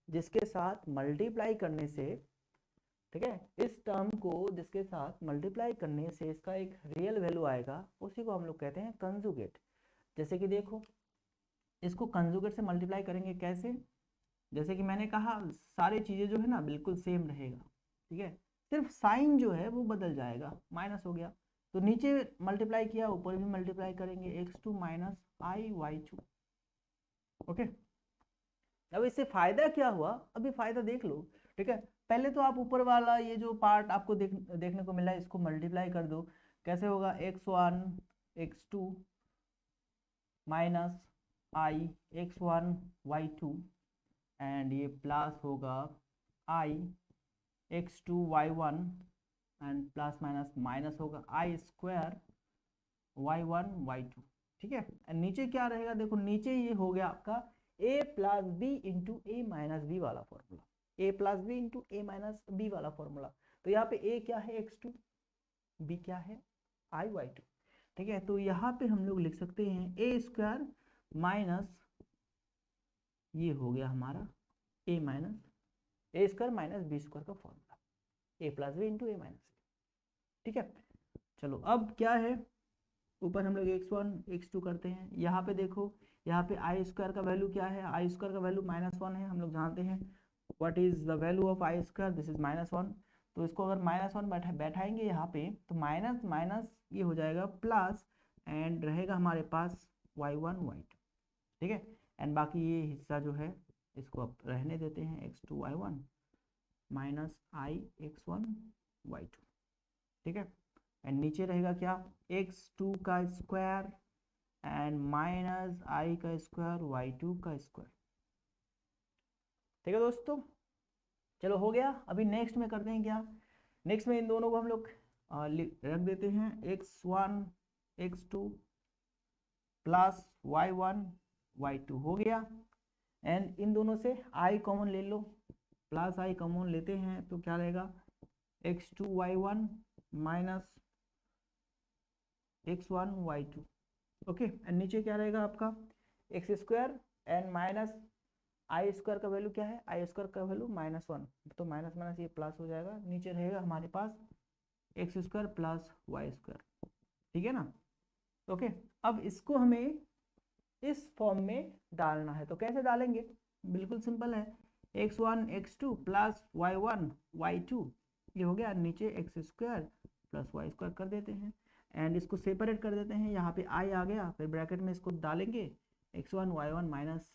जिसके साथ मल्टीप्लाई करने से, ठीक है, इस टर्म को जिसके साथ मल्टीप्लाई करने से इसका एक रियल वैल्यू आएगा, उसी को हम लोग कहते हैं कंजुगेट। जैसे कि देखो, इसको कंजुगेट से मल्टीप्लाई करेंगे कैसे, जैसे कि मैंने कहा सारी चीज़ें जो है ना बिल्कुल सेम रहेगा। ठीक है, सिर्फ साइन जो है वो बदल जाएगा, माइनस हो गया, तो नीचे मल्टीप्लाई किया ऊपर भी मल्टीप्लाई करेंगे, x2 minus i y two. Okay, अब इससे फायदा क्या हुआ, अभी फायदा देख लो। ठीक है, पहले तो आप ऊपर वाला ये जो पार्ट आपको देखने को मिला है इसको मल्टीप्लाई कर दो, कैसे होगा, x1 x2 minus I x1 y2 and ये प्लस होगा आई x2 y1 and plus minus minus होगा आई स्क्वायर y1 y2। ठीक है, एंड नीचे क्या रहेगा, देखो नीचे ये हो गया आपका a plus B into A minus B वाला formula, a plus B into A minus B वाला फॉर्मूला। तो यहाँ पे a क्या है x2, b क्या है आई y2। ठीक है, तो यहाँ पे हम लोग लिख सकते हैं a स्क्वायर माइनस, ये हो गया हमारा a minus A square minus B square का formula, a plus B into A minus B. ठीक है, चलो अब क्या है, ऊपर हम लोग x1 x2 करते हैं, यहाँ पे देखो, यहाँ पे आई स्क्वायर का वैल्यू क्या है, आई स्क्वायर का वैल्यू -1 है, हम लोग जानते हैं what is the value of I square, this is -1। तो इसको अगर -1 बैठाएंगे यहाँ पे तो माइनस माइनस ये हो जाएगा प्लस, एंड रहेगा हमारे पास y1 y2। ठीक है, एंड बाकी ये हिस्सा जो है इसको अब रहने देते हैं, x2 y1 माइनस आई x1 y2। ठीक है, एंड नीचे रहेगा क्या, x2 का स्क्वायर एंड माइनस आई का स्क्वायर y2 का स्क्वायर। ठीक है दोस्तों, चलो हो गया। अभी नेक्स्ट में करते हैं क्या, नेक्स्ट में इन दोनों को हम लोग रख देते हैं, x1 x2 plus y1 y2 हो गया, एंड इन दोनों से i कॉमन ले लो, प्लस आई कॉमन लेते हैं तो क्या रहेगा, x2 y1 minus x1 y2। Okay, and नीचे क्या रहेगा आपका x square and minus I square का वैल्यू क्या है, आई स्क्वायर का वैल्यू -1, तो माइनस माइनस ये प्लस हो जाएगा, नीचे रहेगा हमारे पास X square plus Y square. ठीक है ना, ओके, अब इसको हमें इस फॉर्म में डालना है, तो कैसे डालेंगे, बिल्कुल सिंपल है, x1 x2 plus y1 y2, ये हो गया, नीचे x square plus Y square कर देते हैं, एंड इसको सेपरेट कर देते हैं, यहाँ पे आई आ गया, फिर ब्रैकेट में इसको डालेंगे x1 y1 माइनस,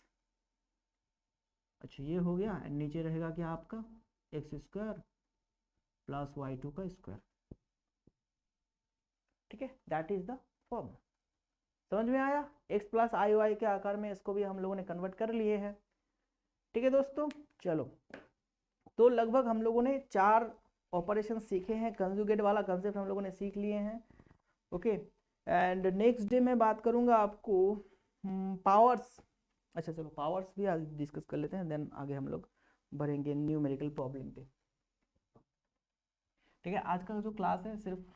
अच्छा ये हो गया, एंड नीचे रहेगा क्या आपका एक्स स्क्वायर प्लस y2 का स्क्वायर। ठीक है, दैट इज द फॉर्म। समझ में आया? x प्लस आई वाई के आकार में इसको भी हम लोगों ने कन्वर्ट कर लिए हैं। ठीक है दोस्तों, चलो तो लगभग हम लोगों ने 4 ऑपरेशन सीखे हैं, कंजुगेट वाला कंसेप्ट हम लोगों ने सीख लिए हैं। ओके, एंड नेक्स्ट डे मैं बात करूंगा आपको पावर्स। अच्छा चलो पावर्स भी आज डिस्कस कर लेते हैं, देन आगे हम लोग बढ़ेंगे न्यूमेरिकल प्रॉब्लम पे। ठीक है, आज का जो क्लास है सिर्फ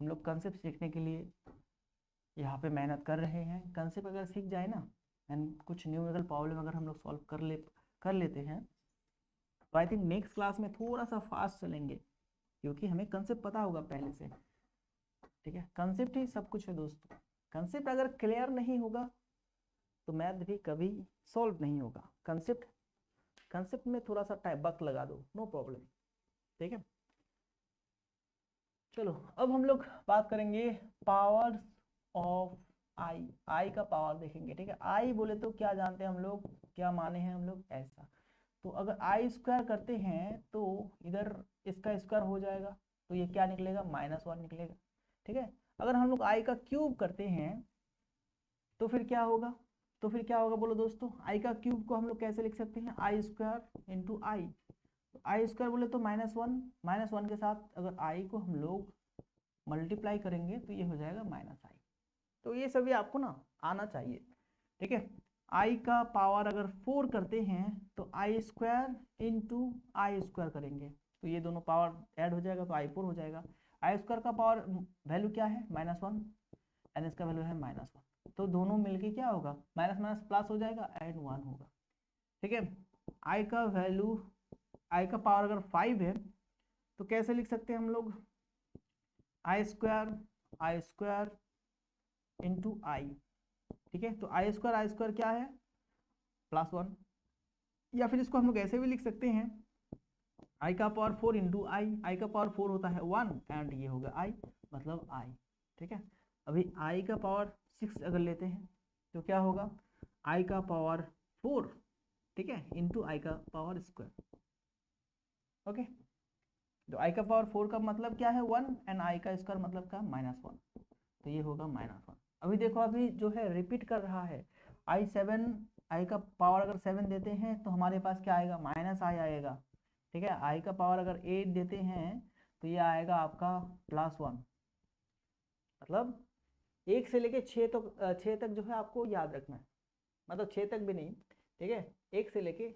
हम लोग कंसेप्ट सीखने के लिए यहाँ पे मेहनत कर रहे हैं। कंसेप्ट अगर सीख जाए ना एंड कुछ न्यूमेरिकल प्रॉब्लम अगर हम लोग सॉल्व कर लेते हैं तो आई थिंक नेक्स्ट क्लास में थोड़ा सा फास्ट चलेंगे, क्योंकि हमें कंसेप्ट पता होगा पहले से। ठीक है, कंसेप्ट ही सब कुछ है दोस्तों। कंसेप्ट अगर क्लियर नहीं होगा तो मैथ भी कभी सॉल्व नहीं होगा। कंसेप्ट में थोड़ा सा टाइम वक्त लगा दो, नो प्रॉब्लम। ठीक है, चलो अब हम लोग बात करेंगे पावर्स ऑफ आई का पावर देखेंगे। ठीक है, आई बोले तो क्या जानते हैं हम लोग, क्या माने हैं हम लोग, ऐसा। तो अगर आई स्क्वायर करते हैं तो इधर इसका स्क्वायर हो जाएगा, तो ये क्या निकलेगा, -1 निकलेगा। ठीक है, अगर हम लोग आई का क्यूब करते हैं तो फिर क्या होगा, बोलो दोस्तों। आई का क्यूब को हम लोग कैसे लिख सकते हैं, आई स्क्वायर इंटू आई। आई स्क्वायर बोले तो -1 के साथ अगर आई को हम लोग मल्टीप्लाई करेंगे तो ये हो जाएगा -i। तो ये सभी आपको ना आना चाहिए। ठीक है, आई का पावर अगर 4 करते हैं तो आई स्क्वायर इंटू आई स्क्वायर करेंगे तो ये दोनों पावर ऐड हो जाएगा तो आई 4 हो जाएगा। आई स्क्वायर का पावर वैल्यू क्या है, -1 एंड इसका वैल्यू है -1, तो दोनों मिलके क्या होगा, माइनस माइनस प्लस हो जाएगा एंड 1 होगा। ठीक है, आई का वैल्यू, आई का पावर अगर 5 है तो कैसे लिख सकते हैं हम लोग, आई स्क्वायर इंटू आई। ठीक है, तो आई स्क्वायर क्या है, +1, या फिर इसको हम लोग ऐसे भी लिख सकते हैं, आई का पावर 4 इंटू आई का पावर 4 होता है 1 एंड ये होगा आई, मतलब आई। ठीक है, अभी आई का पावर 6 अगर लेते हैं तो क्या होगा, आई का पावर 4, ठीक है, इंटू आई का पावर स्क्वायर। ओके, तो आई का पावर 4 का मतलब क्या है 1 एंड आई का स्क्वायर मतलब क्या, -1, तो ये होगा -1। अभी देखो अभी जो है रिपीट कर रहा है, आई का पावर अगर 7 देते हैं तो हमारे पास क्या आएगा, -i आएगा। ठीक है, आई का पावर अगर 8 देते हैं तो ये आएगा आपका +1। मतलब 1 से लेके 6 तक 6 तक जो है आपको याद रखना है, मतलब 6 तक भी नहीं। ठीक है, 1 से लेके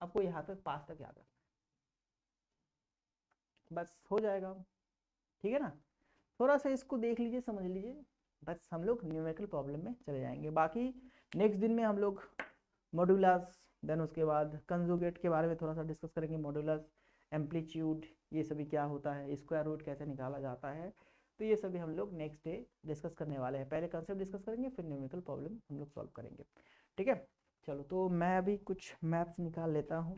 आपको यहाँ तक 5 तक याद रखना, बस हो जाएगा। ठीक है ना, थोड़ा सा इसको देख लीजिए, समझ लीजिए, बस हम लोग न्यूमेरिकल प्रॉब्लम में चले जाएंगे। बाकी नेक्स्ट दिन में हम लोग मॉड्यूलस, देन उसके बाद कंजुगेट के बारे में थोड़ा सा डिस्कस करेंगे, मॉड्यूलस, एम्पलीट्यूड, ये सभी क्या होता है, स्क्वायर रूट कैसे निकाला जाता है, तो ये सभी हम लोग नेक्स्ट डे डिस्कस करने वाले हैं। पहले कंसेप्ट डिस्कस करेंगे फिर न्यूमेरिकल प्रॉब्लम हम लोग सॉल्व करेंगे। ठीक है, चलो तो मैं अभी कुछ मैथ्स निकाल लेता हूँ।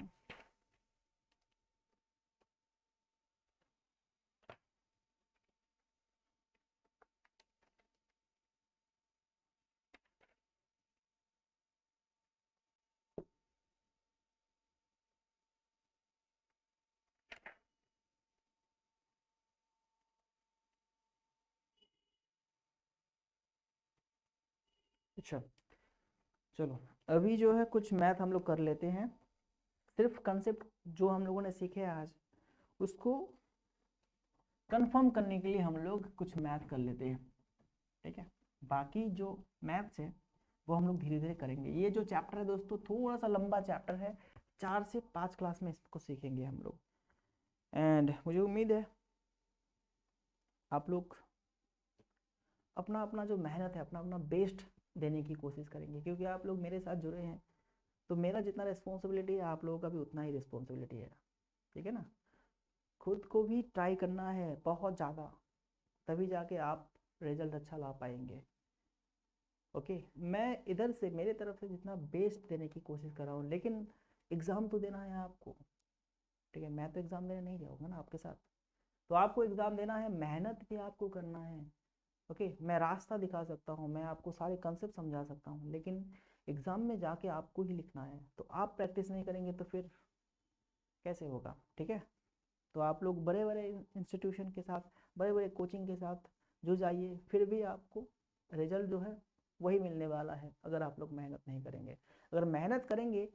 अच्छा चलो, अभी जो है कुछ मैथ हम लोग कर लेते हैं। सिर्फ कंसेप्ट जो हम लोगों ने सीखे आज उसको कंफर्म करने के लिए हम लोग कुछ मैथ कर लेते हैं। ठीक है, बाकी जो मैथ्स है वो हम लोग धीरे धीरे करेंगे। ये जो चैप्टर है दोस्तों थोड़ा सा लंबा चैप्टर है, 4 से 5 क्लास में इसको सीखेंगे हम लोग। एंड मुझे उम्मीद है आप लोग अपना अपना जो मेहनत है अपना अपना बेस्ट देने की कोशिश करेंगे, क्योंकि आप लोग मेरे साथ जुड़े हैं तो मेरा जितना रिस्पॉन्सिबिलिटी है आप लोगों का भी उतना ही रिस्पॉन्सिबिलिटी है। ठीक है ना, खुद को भी ट्राई करना है बहुत ज़्यादा, तभी जाके आप रिजल्ट अच्छा ला पाएंगे। ओके, मैं इधर से मेरे तरफ से जितना बेस्ट देने की कोशिश कर रहा हूँ, लेकिन एग्ज़ाम तो देना है आपको। ठीक है, मैं तो एग्ज़ाम देने नहीं जाऊँगा ना आपके साथ, तो आपको एग्ज़ाम देना है, मेहनत भी आपको करना है। ओके, मैं रास्ता दिखा सकता हूँ, मैं आपको सारे कंसेप्ट समझा सकता हूँ, लेकिन एग्ज़ाम में जाके आपको ही लिखना है। तो आप प्रैक्टिस नहीं करेंगे तो फिर कैसे होगा। ठीक है, तो आप लोग बड़े बड़े इंस्टीट्यूशन के साथ, बड़े बड़े कोचिंग के साथ जो जाइए, फिर भी आपको रिजल्ट जो है वही मिलने वाला है अगर आप लोग मेहनत नहीं करेंगे। अगर मेहनत करेंगे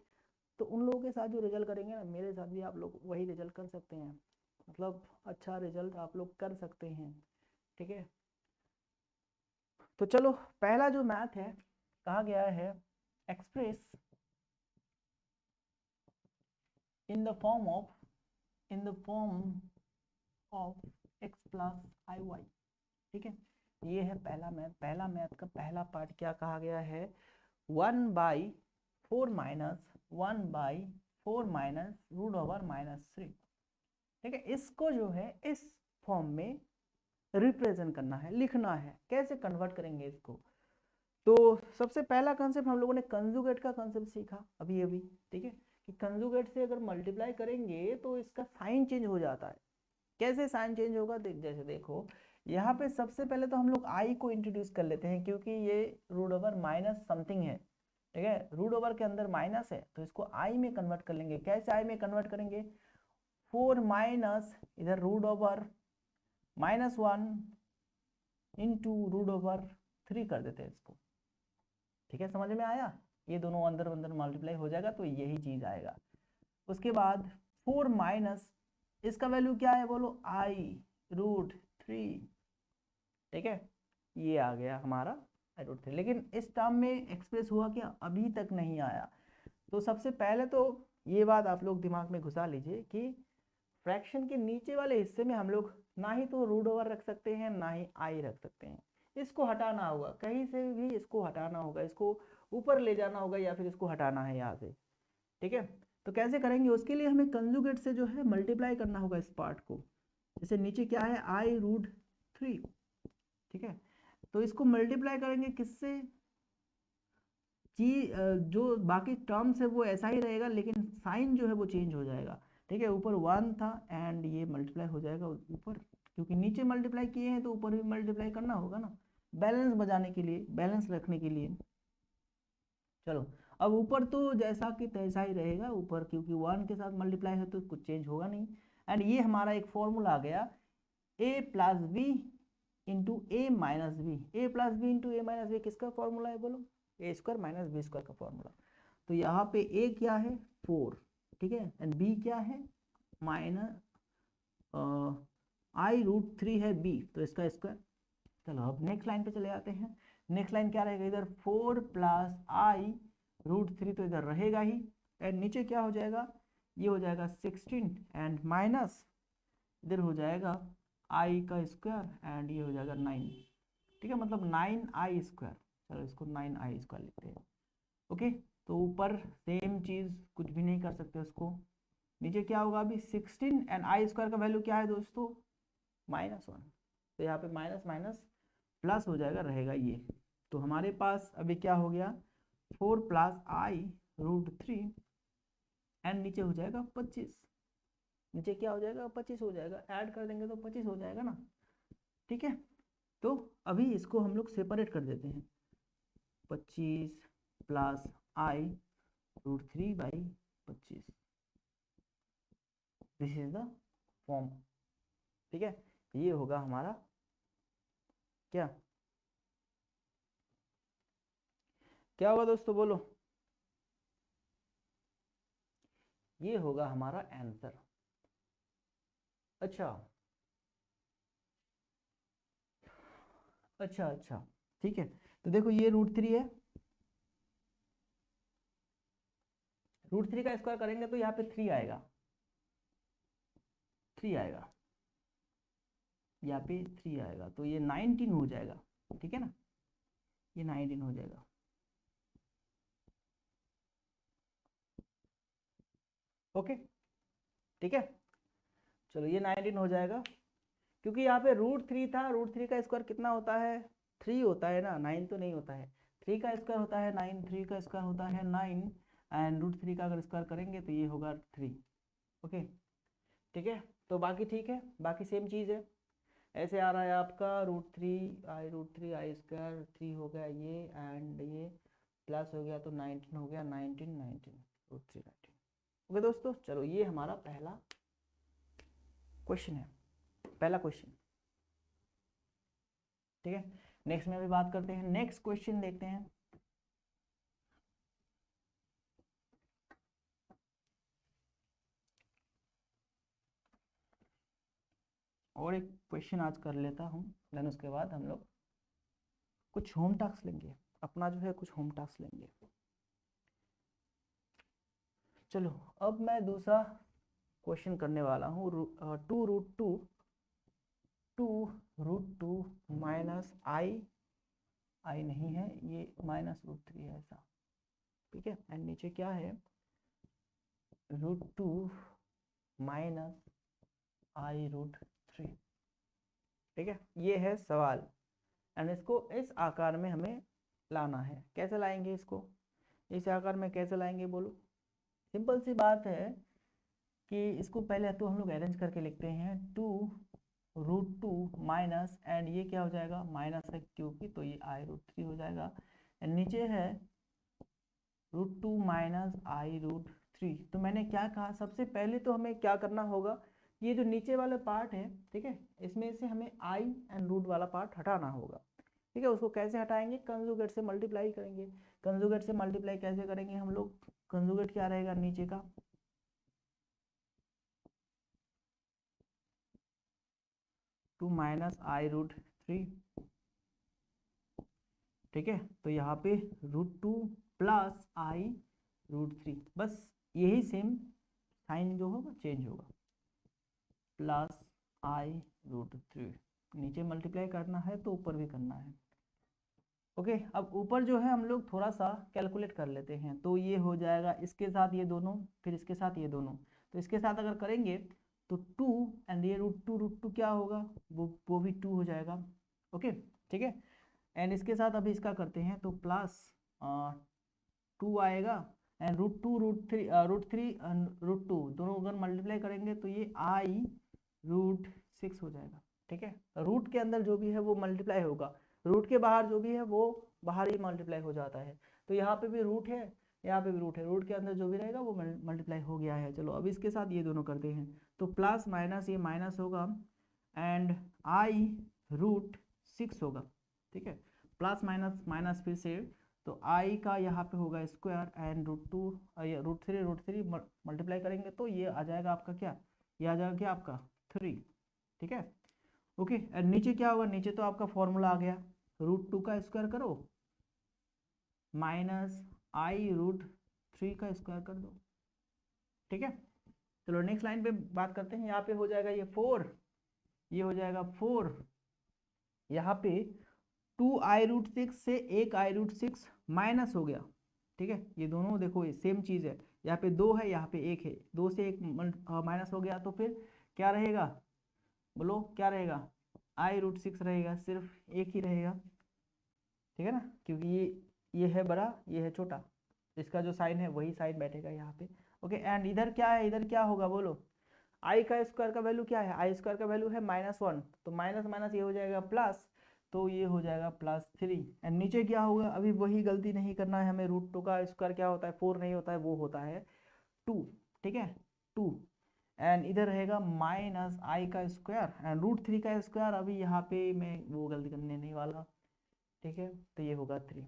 तो उन लोगों के साथ जो रिजल्ट करेंगे ना, मेरे साथ भी आप लोग वही रिजल्ट कर सकते हैं, मतलब अच्छा रिजल्ट आप लोग कर सकते हैं। ठीक है, तो चलो पहला जो मैथ है कहा गया है express in the form of x plus i y. ठीक है, ये है पहला मैथ का पहला पार्ट। क्या कहा गया है, 1/4 माइनस 1/4 माइनस रूट ओवर -3। ठीक है, इसको जो है इस फॉर्म में रिप्रेजेंट करना है, लिखना है। कैसे कन्वर्ट करेंगे इसको, तो सबसे पहला कंसेप्ट हम लोगों ने कंजुगेट का कंसेप्ट सीखा अभी अभी। ठीक है, कि कंजुगेट से अगर मल्टीप्लाई करेंगे तो इसका साइन चेंज हो जाता है। कैसे साइन चेंज होगा, जैसे देखो यहाँ पे सबसे पहले तो हम लोग आई को इंट्रोड्यूस कर लेते हैं, क्योंकि ये रूट ओवर माइनस समथिंग है। ठीक है, रूट ओवर के अंदर माइनस है तो इसको आई में कन्वर्ट कर लेंगे। कैसे आई में कन्वर्ट करेंगे, 4 माइनस इधर root over -1 into root over 3 कर देते हैं इसको। ठीक है, समझ में आया, ये दोनों अंदर अंदर मल्टीप्लाई हो जाएगा तो यही चीज आएगा। उसके बाद 4 माइनस इसका वैल्यू क्या है बोलो, i√3। ठीक है, ये आ गया हमारा i√3। लेकिन इस टर्म में एक्सप्रेस हुआ क्या, अभी तक नहीं आया। तो सबसे पहले तो ये बात आप लोग दिमाग में घुसा लीजिए कि फ्रैक्शन के नीचे वाले हिस्से में हम लोग ना ही तो रूट ओवर रख सकते हैं ना ही आई रख सकते हैं। इसको हटाना होगा, कहीं से भी इसको हटाना होगा, इसको ऊपर ले जाना होगा या फिर इसको हटाना है यहाँ से। ठीक है, तो कैसे करेंगे, उसके लिए हमें कंजुगेट से जो है मल्टीप्लाई करना होगा इस पार्ट को। जैसे नीचे क्या है, i√3। ठीक है, तो इसको मल्टीप्लाई करेंगे किससे, जो बाकी टर्म्स है वो ऐसा ही रहेगा, लेकिन साइन जो है वो चेंज हो जाएगा। ठीक है, ऊपर 1 था एंड ये मल्टीप्लाई हो जाएगा ऊपर, क्योंकि नीचे मल्टीप्लाई किए हैं तो ऊपर भी मल्टीप्लाई करना होगा ना, बैलेंस बजाने के लिए, बैलेंस रखने के लिए। चलो, अब ऊपर तो जैसा कि तैसा ही रहेगा ऊपर, क्योंकि 1 के साथ मल्टीप्लाई है तो कुछ चेंज होगा नहीं। एंड ये हमारा एक फॉर्मूला आ गया, a plus B into A minus b. A plus B into A minus b किसका फॉर्मूला है बोलो, a square minus B square का फॉर्मूला। तो यहाँ पे a क्या है 4, ठीक है, एंड b क्या है माइनस i√3 है b, तो इसका स्क्वायर। चलो अब नेक्स्ट लाइन पे चले जाते हैं। नेक्स्ट लाइन क्या रहेगा, इधर 4 प्लस i√3 तो इधर रहेगा ही, एंड नीचे क्या हो जाएगा, ये हो जाएगा 16 एंड माइनस इधर हो जाएगा i का स्क्वायर एंड ये हो जाएगा 9। ठीक है, मतलब 9i स्क्वायर। चलो इसको 9i स्क्वायर लिखते हैं। ओके, तो ऊपर सेम चीज, कुछ भी नहीं कर सकते उसको। नीचे क्या होगा अभी 16 एंड i स्क्वायर का वैल्यू क्या है दोस्तों, -1। तो यहाँ पे माइनस माइनस प्लस हो जाएगा, रहेगा ये। तो हमारे पास अभी क्या हो गया, 4 प्लस i√3 एंड नीचे हो जाएगा 25। नीचे क्या हो जाएगा 25 हो जाएगा, ऐड कर देंगे तो 25 हो जाएगा ना। ठीक है, तो अभी इसको हम लोग सेपरेट कर देते हैं, 25 plus i√3/25, this is the form. ठीक है, ये होगा हमारा क्या, क्या होगा दोस्तों बोलो, ये होगा हमारा आंसर। अच्छा अच्छा अच्छा, ठीक है, तो देखो ये √3 है, √3 का स्क्वायर करेंगे तो यहाँ पे 3 आएगा, 3 आएगा, यहाँ पे 3 आएगा, तो ये 19 हो जाएगा। ठीक है ना, ये 19 हो जाएगा। ओके, ठीक है, चलो ये 19 हो जाएगा, क्योंकि यहाँ पे √3 था, √3 का स्क्वायर कितना होता है, 3 होता है ना, 9 तो नहीं होता है। 3 का स्क्वायर होता है 9, 3 का स्क्वायर होता है 9 एंड √3 का अगर स्क्वायर करेंगे तो ये होगा 3। ओके, ठीक है, तो बाकी ठीक है, बाकी सेम चीज़ है। ऐसे आ रहा है आपका √3 i स्क्वायर 3 हो गया ये, एंड ये प्लस हो गया तो 19 हो गया, 19 19 √3 19। ओके दोस्तों, चलो ये हमारा पहला क्वेश्चन है, पहला क्वेश्चन। ठीक है, नेक्स्ट में अभी बात करते हैं, नेक्स्ट क्वेश्चन देखते हैं। और एक क्वेश्चन आज कर लेता हूँ, देन उसके बाद हम लोग कुछ होम टास्क लेंगे, अपना जो है कुछ होम टास्क लेंगे। चलो अब मैं दूसरा क्वेश्चन करने वाला हूँ। 2√2 माइनस आई नहीं है, ये -√3 है ऐसा, ठीक है। एंड नीचे क्या है, √2 माइनस i√3, ठीक है। ये है सवाल, एंड इसको इस आकार में हमें लाना है। कैसे लाएंगे इसको, इस आकार में कैसे लाएंगे बोलो। सिंपल सी बात है कि इसको पहले तो हम लोग अरेंज करके लिखते हैं। 2√2 माइनस, एंड ये क्या हो जाएगा, माइनस है क्योंकि, तो ये i√3 हो जाएगा। एंड नीचे है √2 माइनस i√3। तो मैंने क्या कहा, सबसे पहले तो हमें क्या करना होगा, ये जो नीचे वाला पार्ट है, ठीक है, इसमें से हमें आई एंड रूट वाला पार्ट हटाना होगा, ठीक है। उसको कैसे हटाएंगे, कंजुगेट से मल्टीप्लाई करेंगे। कंजुगेट से मल्टीप्लाई कैसे करेंगे हम लोग, कंजुगेट क्या रहेगा नीचे का, 2 माइनस i√3, ठीक है। तो यहाँ पे √2 प्लस i√3, बस यही सेम साइन जो होगा चेंज होगा, प्लस i√3। नीचे मल्टीप्लाई करना है तो ऊपर भी करना है, ओके। अब ऊपर जो है हम लोग थोड़ा सा कैलकुलेट कर लेते हैं। तो ये हो जाएगा इसके साथ ये दोनों, फिर इसके साथ ये दोनों। तो इसके साथ अगर करेंगे तो 2, एंड ये √2 क्या होगा, वो भी 2 हो जाएगा, ओके, ठीक है। एंड इसके साथ अभी इसका करते हैं तो प्लस 2 आएगा, एंड √2 दोनों अगर मल्टीप्लाई करेंगे तो ये i√6 हो जाएगा, ठीक है। रूट के अंदर जो भी है वो मल्टीप्लाई होगा, रूट के बाहर जो भी है वो बाहर ही मल्टीप्लाई हो जाता है। तो यहाँ पे भी रूट है, यहाँ पे भी रूट है, रूट के अंदर जो भी रहेगा वो मल्टीप्लाई हो गया है। चलो अब इसके साथ ये दोनों करते हैं, तो प्लस माइनस ये माइनस होगा, एंड i√6 होगा, ठीक है। प्लस माइनस माइनस फिर से, तो i का यहाँ पे होगा स्क्वायर, एंड √3 मल्टीप्लाई करेंगे तो ये आ जाएगा आपका क्या, ये आ जाएगा क्या आपका 3, ठीक है, ओके। एंड नीचे क्या होगा, नीचे तो आपका फॉर्मूला आ गया, √2 का स्क्वायर करो माइनस i√3 का स्क्वायर कर दो, ठीक है। चलो नेक्स्ट लाइन पे बात करते हैं। यहाँ पे हो जाएगा ये 4, ये हो जाएगा 4, यहाँ पे 2i√6 से एक i√6 माइनस हो गया, ठीक है। ये दोनों देखो ये सेम चीज़ है, यहाँ पे 2 है, यहाँ पे 1 है, 2 से 1 माइनस हो गया, तो फिर क्या रहेगा बोलो, क्या रहेगा, i√6 रहेगा, सिर्फ एक ही रहेगा, ठीक है ना, क्योंकि ये है बड़ा, ये है छोटा, इसका जो साइन है वही साइन बैठेगा यहाँ पे, ओके। एंड इधर क्या है, इधर क्या होगा बोलो, आई का स्क्वायर का वैल्यू क्या है, आई स्क्वायर का वैल्यू है -1, तो माइनस माइनस ये हो जाएगा प्लस, तो ये हो जाएगा +3। एंड नीचे क्या होगा, अभी वही गलती नहीं करना है हमें, √2 का स्क्वायर क्या होता है, 4 नहीं होता है, वो होता है 2, ठीक है, 2। एंड इधर रहेगा माइनस आई का स्क्वायर, एंड √3 का स्क्वायर, अभी यहाँ पे मैं वो गलती करने नहीं वाला, ठीक है। तो ये होगा 3,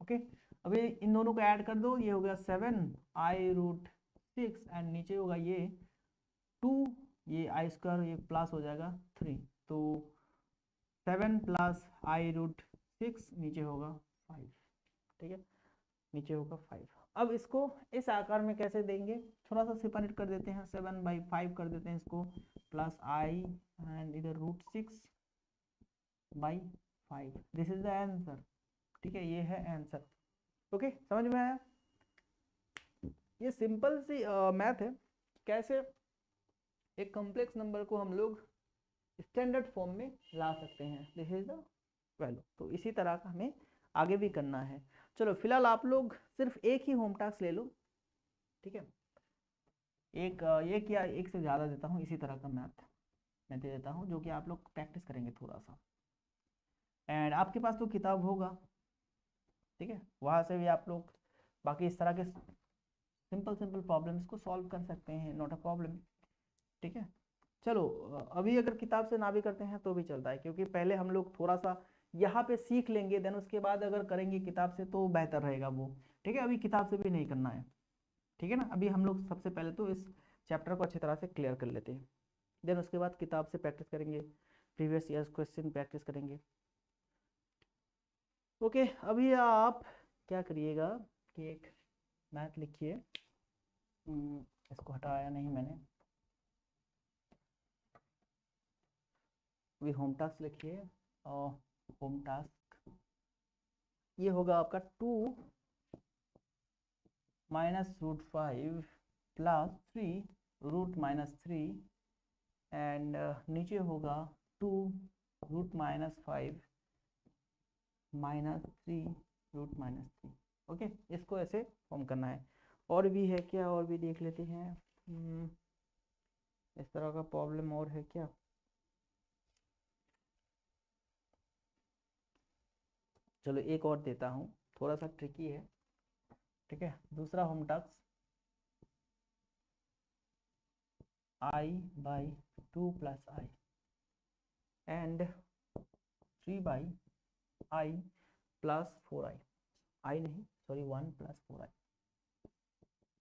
ओके। अभी इन दोनों को ऐड कर दो, ये हो गया 7i√6, एंड नीचे होगा ये 2, ये आई स्क्वायर ये प्लस हो जाएगा 3, तो 7 प्लस i√6 नीचे होगा 5, ठीक है, नीचे होगा 5। अब इसको इस आकार में कैसे देंगे, थोड़ा सा सेपरेट कर देते हैं, 7/5 कर देते हैं इसको, प्लस आई एंड इधर √6/5, दिस इज द आंसर, ठीक है, ये है आंसर, ओके। समझ में आया, ये सिंपल सी मैथ है, कैसे एक कॉम्प्लेक्स नंबर को हम लोग स्टैंडर्ड फॉर्म में ला सकते हैं, दिस इज द वैल्यू। तो इसी तरह का हमें आगे भी करना है। चलो फिलहाल आप लोग सिर्फ एक ही होम टास्क ले लो, ठीक है, एक या एक से ज़्यादा देता हूँ, इसी तरह का मैथ मैं दे देता हूँ, जो कि आप लोग प्रैक्टिस करेंगे थोड़ा सा। एंड आपके पास तो किताब होगा, ठीक है, वहाँ से भी आप लोग बाकी इस तरह के सिंपल प्रॉब्लम्स को सॉल्व कर सकते हैं, नॉट अ प्रॉब्लम, ठीक है। चलो अभी अगर किताब से ना भी करते हैं तो भी चलता है, क्योंकि पहले हम लोग थोड़ा सा यहाँ पे सीख लेंगे, देन उसके बाद अगर करेंगे किताब से तो बेहतर रहेगा वो। ठीक है, अभी किताब से भी नहीं करना है। ठीक है ना, अभी हम लोग सबसे पहले तो इस चैप्टर को अच्छी तरह से क्लियर कर लेते हैं, देन उसके बाद किताब से प्रैक्टिस करेंगे, प्रीवियस ईयर्स क्वेश्चन प्रैक्टिस करेंगे। ओके, अभी आप क्या करिएगा कि एक मैथ लिखिए। इसको हटाया नहीं मैंने, अभी होम टास्क लिखिए। और होम टास्क ये होगा आपका 2 -√5 +3 √-3 एंड नीचे होगा 2 √-5 -3 √-3। ओके, इसको ऐसे फॉर्म करना है। और भी है क्या, और भी देख लेते हैं। इस तरह का प्रॉब्लम और है क्या? चलो एक और देता हूँ, थोड़ा सा ट्रिकी है। ठीक है, दूसरा home task, i/2 + i and 3/i + 4i। i नहीं, सॉरी, 1 + 4i,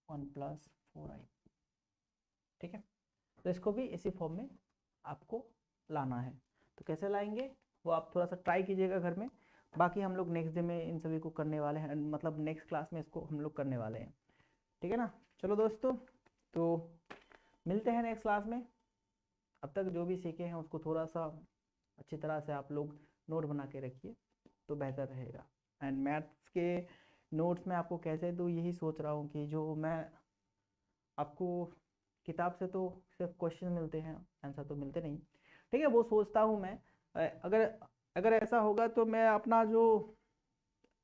1 + 4i। ठीक है, तो इसको भी इसी फॉर्म में आपको लाना है। तो कैसे लाएंगे वो आप थोड़ा सा ट्राई कीजिएगा घर में। बाकी हम लोग नेक्स्ट डे में इन सभी को करने वाले हैं, मतलब नेक्स्ट क्लास में इसको हम लोग करने वाले हैं। ठीक है ना, चलो दोस्तों, तो मिलते हैं नेक्स्ट क्लास में। अब तक जो भी सीखे हैं उसको थोड़ा सा अच्छी तरह से आप लोग नोट बना के रखिए तो बेहतर रहेगा। एंड मैथ्स के नोट्स में आपको कैसे दूँ यही सोच रहा हूँ कि जो मैं आपको किताब से तो सिर्फ क्वेश्चन मिलते हैं, आंसर तो मिलते नहीं। ठीक है, वो सोचता हूँ मैं अगर अगर ऐसा होगा तो मैं अपना जो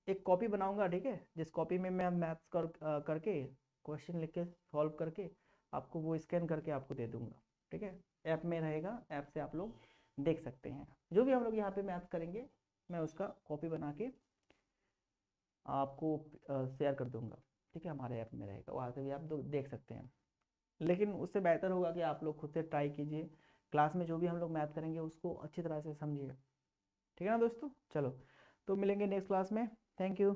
एक कॉपी बनाऊंगा, ठीक है, जिस कॉपी में मैं मैथ्स करके क्वेश्चन लिख के सॉल्व करके आपको वो स्कैन करके आपको दे दूंगा। ठीक है, ऐप में रहेगा, ऐप से आप लोग देख सकते हैं जो भी हम लोग यहाँ पे मैथ्स करेंगे, मैं उसका कॉपी बना के आपको शेयर कर दूंगा। ठीक है, हमारे ऐप में रहेगा, वहाँ से भी आप देख सकते हैं। लेकिन उससे बेहतर होगा कि आप लोग खुद से ट्राई कीजिए, क्लास में जो भी हम लोग मैथ करेंगे उसको अच्छी तरह से समझिए। ठीक है ना दोस्तों, चलो तो मिलेंगे नेक्स्ट क्लास में। Thank you.